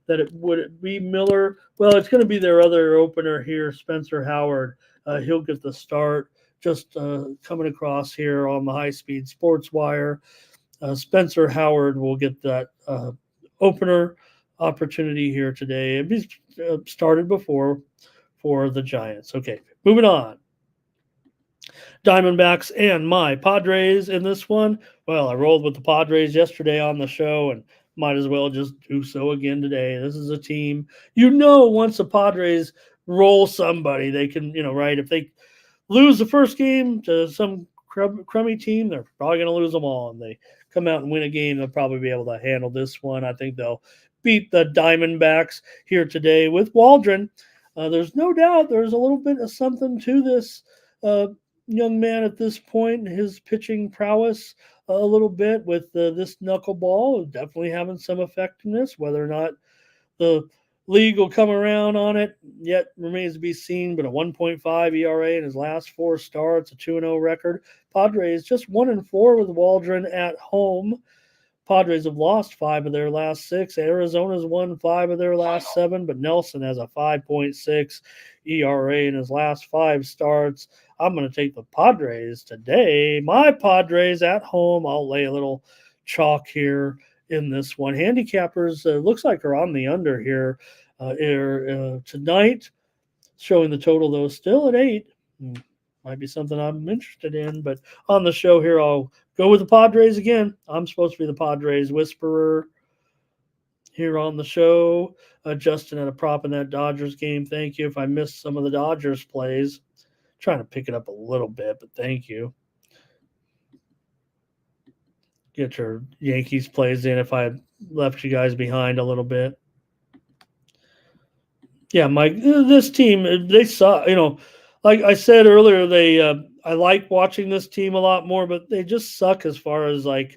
would it be Miller? Well, it's going to be their other opener here, Spencer Howard. He'll get the start. Just coming across here on the high-speed sports wire. Spencer Howard will get that opener opportunity here today. It started before for the Giants. Okay, moving on. Diamondbacks and my Padres in this one. Well, I rolled with the Padres yesterday on the show and might as well just do so again today. This is a team, once the Padres roll somebody, they can, right? If they lose the first game to some crummy team, they're probably going to lose them all. And they come out and win a game, they'll probably be able to handle this one. I think they'll beat the Diamondbacks here today with Waldron. There's no doubt there's a little bit of something to this young man at this point, his pitching prowess a little bit with this knuckleball, definitely having some effectiveness. Whether or not the league will come around on it yet remains to be seen, but a 1.5 ERA in his last 4 starts, a 2-0 record. Padres just 1-4 with Waldron at home. Padres have lost 5 of their last 6. Arizona's won 5 of their last 7, but Nelson has a 5.6 ERA in his last 5 starts. I'm going to take the Padres today. My Padres at home. I'll lay a little chalk here in this one. Handicappers looks like are on the under here tonight, showing the total though still at 8. Might be something I'm interested in, but on the show here, I'll go with the Padres again. I'm supposed to be the Padres whisperer here on the show. Justin had a prop in that Dodgers game. Thank you. If I missed some of the Dodgers plays, trying to pick it up a little bit, but thank you. Get your Yankees plays in if I left you guys behind a little bit. Yeah, Mike, this team, they saw, like I said earlier, I like watching this team a lot more, but they just suck as far as they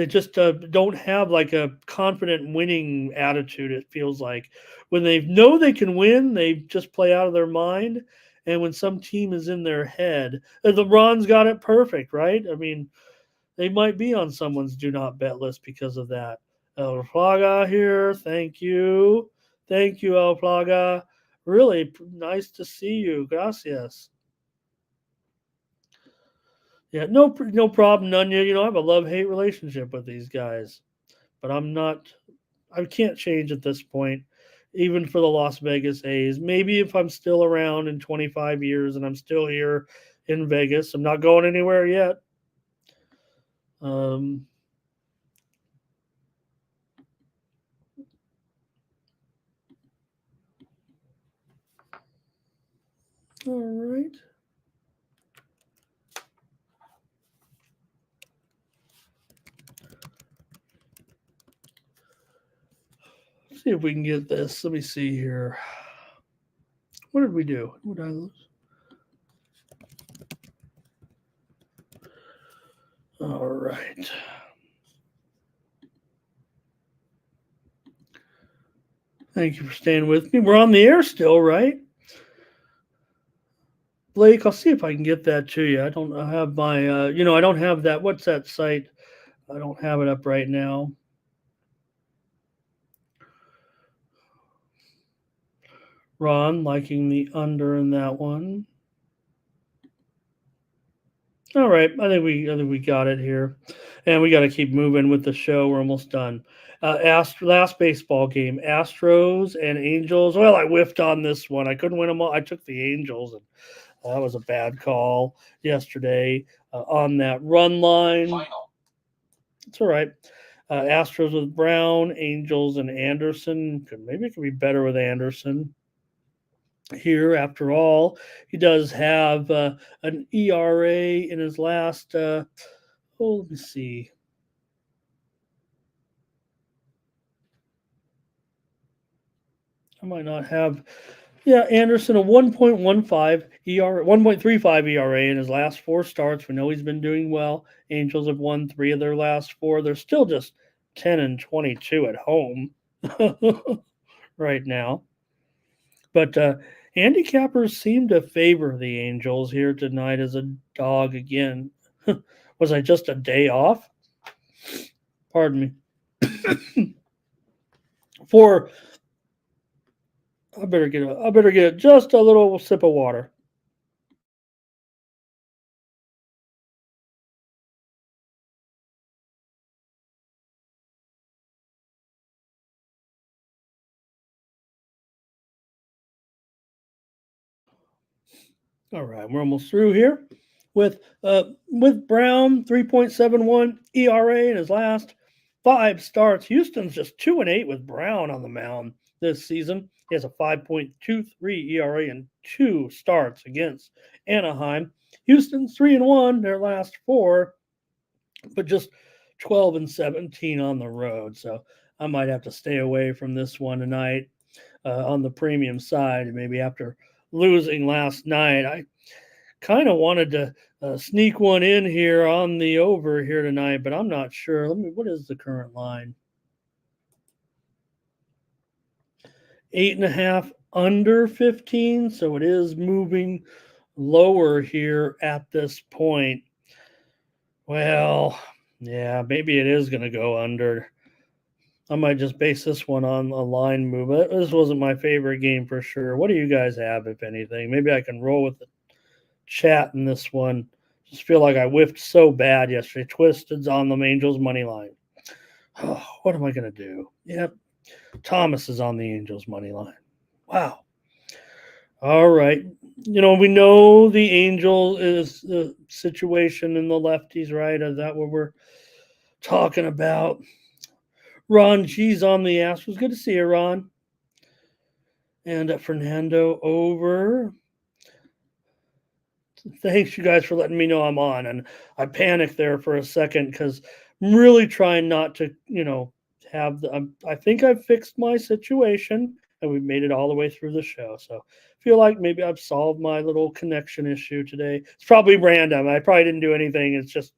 just don't have like a confident winning attitude. It feels like when they know they can win, they just play out of their mind. And when some team is in their head, LeBron's got it perfect, right? I mean, they might be on someone's do not bet list because of that. El Plaga here. Thank you. Thank you, El Plaga. Really nice to see you. Gracias. Yeah, no problem, Nunya. I have a love-hate relationship with these guys. But I can't change at this point, even for the Las Vegas A's. Maybe if I'm still around in 25 years and I'm still here in Vegas, I'm not going anywhere yet. All right. Let's see if we can get this. Let me see here. What did we do? What did I lose? right. Thank you for staying with me. We're on the air still, right? Blake, I'll see if I can get that to you. I don't have my, I don't have that. What's that site? I don't have it up right now. Ron liking the under in that one. All right, I think we got it here, and we got to keep moving with the show. We're almost done. Last baseball game, Astros and Angels. Well, I whiffed on this one. I couldn't win them all. I took the Angels, and that was a bad call yesterday on that run line. It's all right. Astros with Brown, Angels, and Anderson. Maybe it could be better with Anderson here. After all, he does have an ERA in his last. Let me see. I might not have. Yeah, Anderson a 1.15 ERA, 1.35 ERA in his last 4 starts. We know he's been doing well. Angels have won 3 of their last 4. They're still just 10-22 at home right now. But handicappers seem to favor the Angels here tonight as a dog again. Was I just a day off? Pardon me. I better get just a little sip of water. All right, we're almost through here with Brown 3.71 ERA in his last 5 starts. Houston's just 2-8 with Brown on the mound this season. He has a 5.23 ERA in 2 starts against Anaheim. Houston's 3-1 their last 4, but just 12-17 on the road. So I might have to stay away from this one tonight on the premium side. Maybe after losing last night, I kind of wanted to sneak one in here on the over here tonight, but I'm not sure. What is the current line? 8.5 under 15, so it is moving lower here at this point. Well, yeah, maybe it is going to go under. I might just base this one on a line move. This wasn't my favorite game for sure. What do you guys have, if anything? Maybe I can roll with the chat in this one. Just feel like I whiffed so bad yesterday. Twisted's on the Angels money line. Oh, what am I going to do? Yep. Thomas is on the Angels money line. Wow. All right. We know the Angel is the situation in the lefties, right? Is that what we're talking about? Ron G's on the Astros. Good to see you, Ron. And Fernando over. Thanks, you guys, for letting me know I'm on. And I panicked there for a second because I'm really trying not to, have I think I've fixed my situation and we've made it all the way through the show. So I feel like maybe I've solved my little connection issue today. It's probably random. I probably didn't do anything. It's just,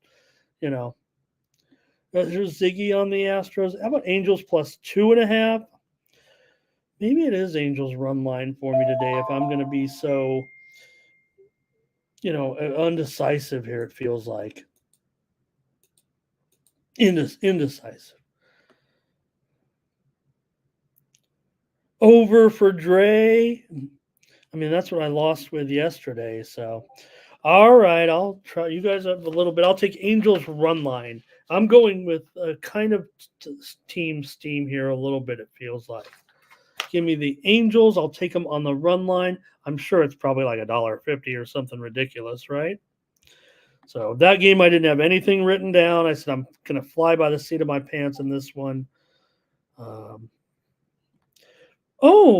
there's Ziggy on the Astros. How about Angels plus 2.5? Maybe it is Angels run line for me today if I'm going to be so, undecisive here, it feels like. Indecisive. Over for Dre. I mean, that's what I lost with yesterday. So, all right, I'll try. You guys have a little bit. I'll take Angels run line. I'm going with a kind of team steam here a little bit, it feels like. Give me the Angels. I'll take them on the run line. I'm sure it's probably like $1.50 or something ridiculous, right? So that game, I didn't have anything written down. I said I'm going to fly by the seat of my pants in this one.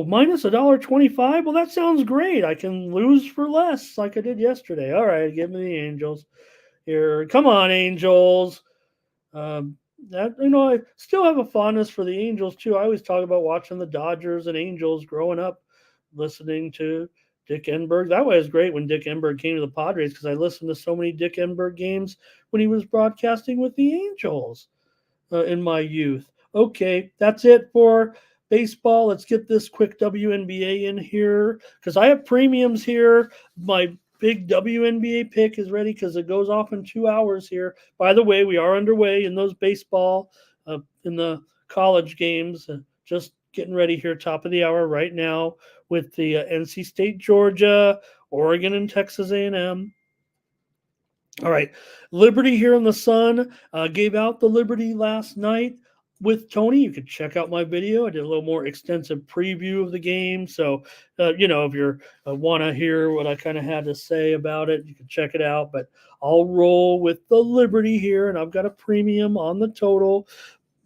Minus $1.25. Well, that sounds great. I can lose for less like I did yesterday. All right, give me the Angels here. Come on, Angels. I still have a fondness for the Angels too. I always talk about watching the Dodgers and Angels growing up, listening to Dick Enberg. That was great when Dick Enberg came to the Padres because I listened to so many Dick Enberg games when he was broadcasting with the Angels in my youth. Okay, that's it for baseball. Let's get this quick WNBA in here because I have premiums here. My big WNBA pick is ready because it goes off in 2 hours here. By the way, we are underway in those baseball, in the college games. Just getting ready here, top of the hour right now with the NC State, Georgia, Oregon, and Texas A&M. All right, Liberty here in the Sun. Gave out the Liberty last night with Tony. You could check out my video. I did a little more extensive preview of the game. So, if you want to hear what I kind of had to say about it, you can check it out. But I'll roll with the Liberty here, and I've got a premium on the total.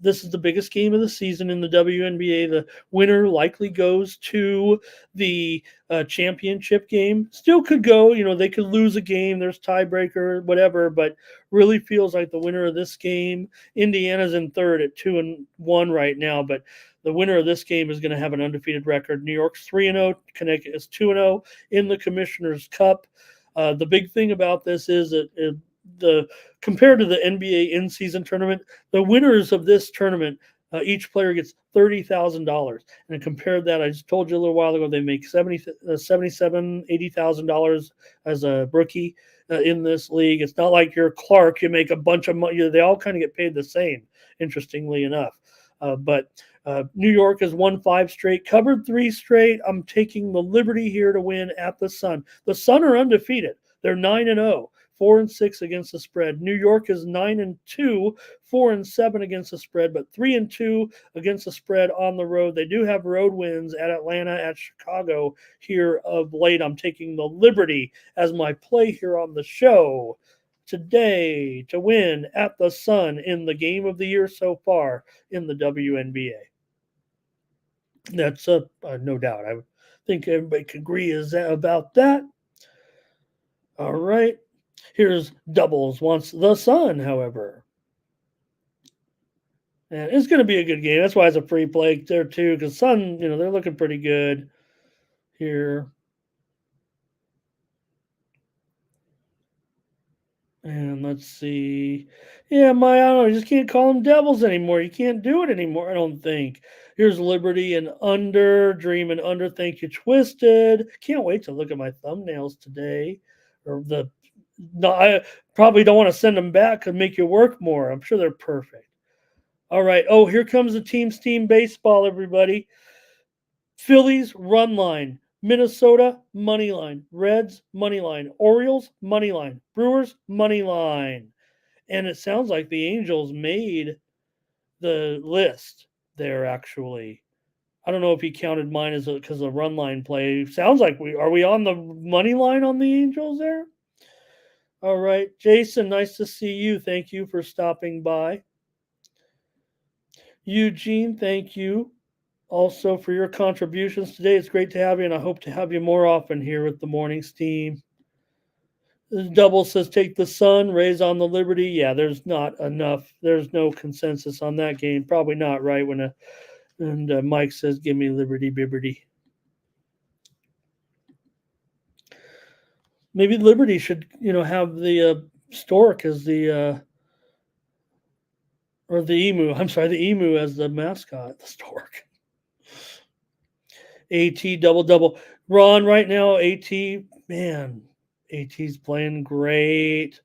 This is the biggest game of the season in the WNBA. The winner likely goes to the championship game. Still could go, they could lose a game. There's tiebreaker, whatever, but really feels like the winner of this game. Indiana's in third at 2-1 right now, but the winner of this game is going to have an undefeated record. New York's 3-0. Connecticut is 2-0 in the Commissioner's Cup. The big thing about this is that compared to the NBA in-season tournament, the winners of this tournament, each player gets $30,000. And compared that, I just told you a little while ago, they make $77,000, $80,000 as a rookie in this league. It's not like you're Clark, you make a bunch of money. They all kind of get paid the same, interestingly enough. But New York has won 5 straight, covered 3 straight. I'm taking the Liberty here to win at the Sun. The Sun are undefeated. They're 9-0. 4-6 against the spread. New York is 9-2, 4-7 against the spread, but 3-2 against the spread on the road. They do have road wins at Atlanta, at Chicago here of late. I'm taking the Liberty as my play here on the show today to win at the Sun in the game of the year so far in the WNBA. That's no doubt. I think everybody can agree about that. All right. Here's doubles wants the Sun, however. And it's going to be a good game. That's why it's a free play there, too, because Sun, they're looking pretty good here. And let's see. Yeah, I don't know. You just can't call them Devils anymore. You can't do it anymore, I don't think. Here's Liberty and under, Dreaming under. Thank you, Twisted. Can't wait to look at my thumbnails today. No, I probably don't want to send them back and make you work more. I'm sure they're perfect. All right. Oh, here comes the team baseball, everybody. Phillies, run line. Minnesota, money line. Reds, money line. Orioles, money line. Brewers, money line. And it sounds like the Angels made the list there, actually. I don't know if he counted mine as because of the run line play. Sounds like are we on the money line on the Angels there? All right. Jason, nice to see you. Thank you for stopping by. Eugene, thank you also for your contributions today. It's great to have you, and I hope to have you more often here with the morning steam. Double says take the Sun, Rays on the Liberty. Yeah, there's not enough. There's no consensus on that game. Probably not right and Mike says give me Liberty Bibberty. Maybe Liberty should, have the stork as the or the emu. I'm sorry, the emu as the mascot, the stork. AT double. Ron, right now, AT's playing great.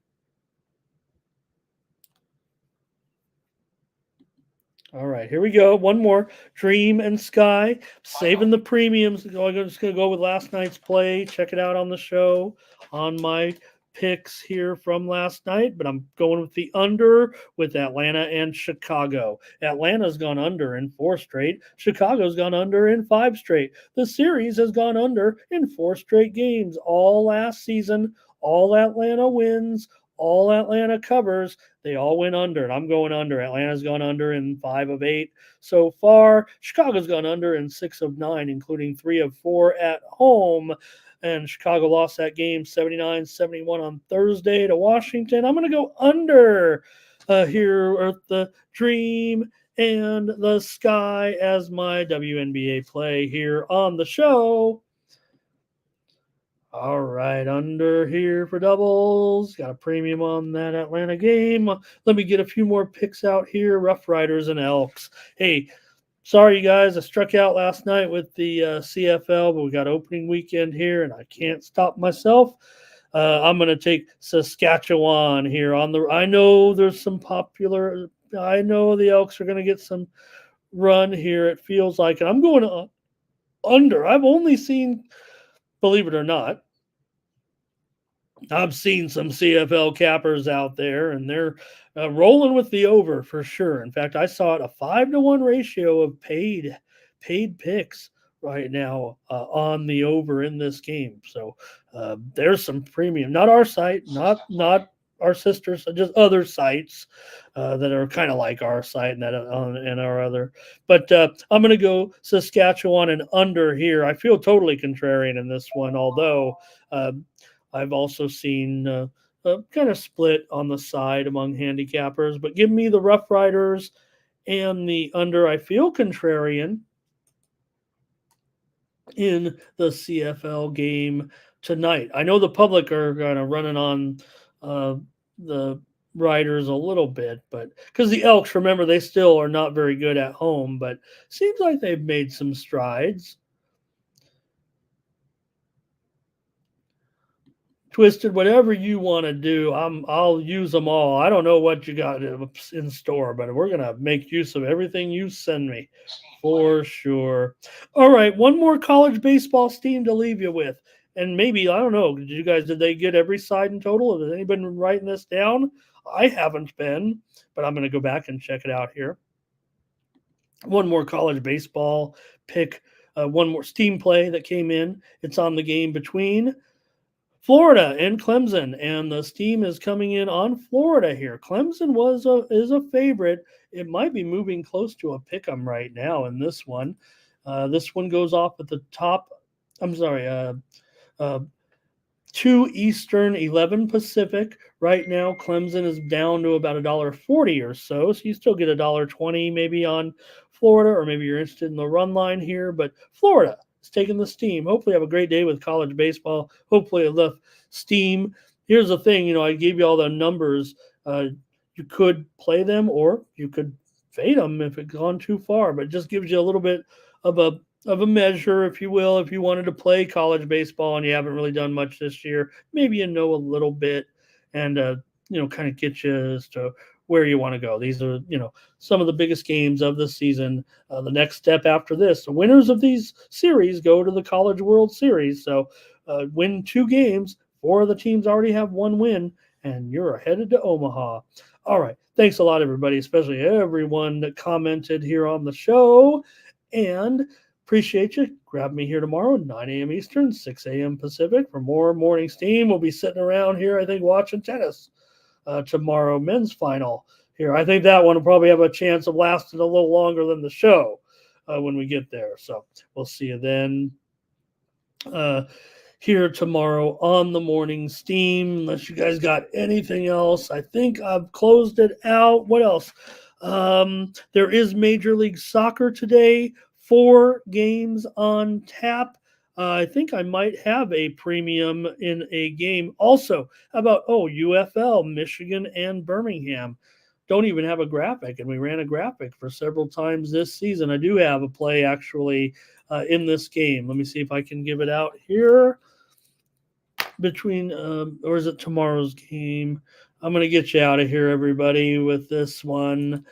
All right, here we go. One more. Dream and Sky. Saving the premiums. I'm just going to go with last night's play. Check it out on the show on my picks here from last night. But I'm going with the under with Atlanta and Chicago. Atlanta's gone under in 4 straight. Chicago's gone under in 5 straight. The series has gone under in 4 straight games. All last season, all Atlanta wins. All Atlanta covers, they all went under, and I'm going under. Atlanta's gone under in 5 of 8 so far. Chicago's gone under in 6 of 9, including 3 of 4 at home. And Chicago lost that game 79-71 on Thursday to Washington. I'm going to go under here at the Dream and the Sky as my WNBA play here on the show. All right, under here for doubles. Got a premium on that Atlanta game. Let me get a few more picks out here. Rough Riders and Elks. Hey, sorry, you guys. I struck out last night with the CFL, but we got opening weekend here, and I can't stop myself. I'm going to take Saskatchewan here on the. I know there's some popular. I know the Elks are going to get some run here. It feels like, and I'm going under. I've only seen, believe it or not, I've seen some CFL cappers out there, and they're rolling with the over for sure. In fact, I saw it a 5-to-1 ratio of paid picks right now on the over in this game. So there's some premium. Not our site, not our sisters, just other sites that are kind of like our site and that and our other. But I'm going to go Saskatchewan and under here. I feel totally contrarian in this one, although. I've also seen kind of split on the side among handicappers, but give me the Rough Riders and the under. I feel contrarian in the CFL game tonight. I know the public are kind of running on the Riders a little bit, but because the Elks, remember, they still are not very good at home, but seems like they've made some strides. Twisted, whatever you want to do, I'll use them all. I don't know what you got in store, but we're gonna make use of everything you send me for sure. All right, one more college baseball steam to leave you with, and maybe I don't know. Did they get every side in total? Has anybody been writing this down? I haven't been, but I'm gonna go back and check it out here. One more college baseball pick. One more steam play that came in. It's on the game between Florida and Clemson, and the steam is coming in on Florida here. Clemson is a favorite. It might be moving close to a pick 'em right now in this one. This one goes off at the top. I'm sorry, 2 Eastern, 11 Pacific. Right now, Clemson is down to about $1.40 or so. So you still get $1.20 maybe on Florida, or maybe you're interested in the run line here. But Florida is taking the steam. Hopefully, have a great day with college baseball. Hopefully, the steam. Here's the thing, I gave you all the numbers. You could play them, or you could fade them if it's gone too far. But it just gives you a little bit of a measure, if you will, if you wanted to play college baseball and you haven't really done much this year. Maybe you know a little bit, and kind of get you as to where you want to go. These are, some of the biggest games of the season. The next step after this, the winners of these series go to the College World Series. So win 2 games. 4 of the teams already have 1 win, and you're headed to Omaha. All right. Thanks a lot, everybody, especially everyone that commented here on the show. And appreciate you. Grab me here tomorrow, 9 a.m. Eastern, 6 a.m. Pacific, for more morning steam. We'll be sitting around here, I think, watching tennis tomorrow, men's final here. I think that one will probably have a chance of lasting a little longer than the show when we get there. So we'll see you then here tomorrow on the morning steam. Unless you guys got anything else, I think I've closed it out. What else? There is Major League Soccer today. 4 games on tap. I think I might have a premium in a game. Also, how about, UFL, Michigan and Birmingham. Don't even have a graphic, and we ran a graphic for several times this season. I do have a play, actually, in this game. Let me see if I can give it out here. Between, or is it tomorrow's game? I'm going to get you out of here, everybody, with this one.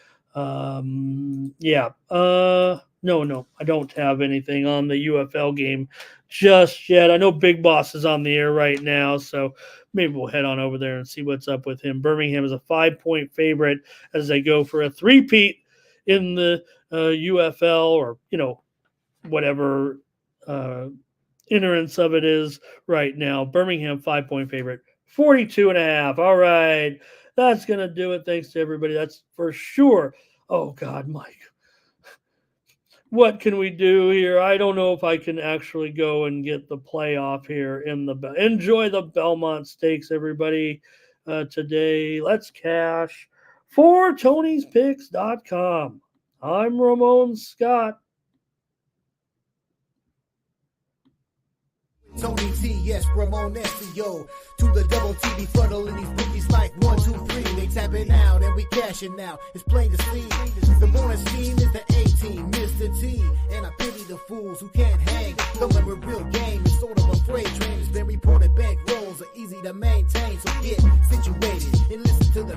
No, I don't have anything on the UFL game just yet. I know Big Boss is on the air right now, so maybe we'll head on over there and see what's up with him. Birmingham is a 5-point favorite as they go for a three-peat in the UFL, or, whatever ignorance of it is right now. Birmingham 5-point favorite, 42.5. All right. That's going to do it. Thanks to everybody. That's for sure. Oh, God, Mike. What can we do here? I don't know if I can actually go and get the playoff here in the enjoy the Belmont Stakes, everybody. Today, let's cash for Tony'sPicks.com. I'm Ramon Scott. Tony T, yes, Ramon SEO. To the double T, be fuddling these bookies like 1, 2, 3. They tapping out and we cashing out. It's plain to see. The morning steam is the A-team, Mr. T. And I pity the fools who can't hang. Coming with real game, it's sort of a freight train. It's been reported bank rolls are easy to maintain. So get situated and listen to the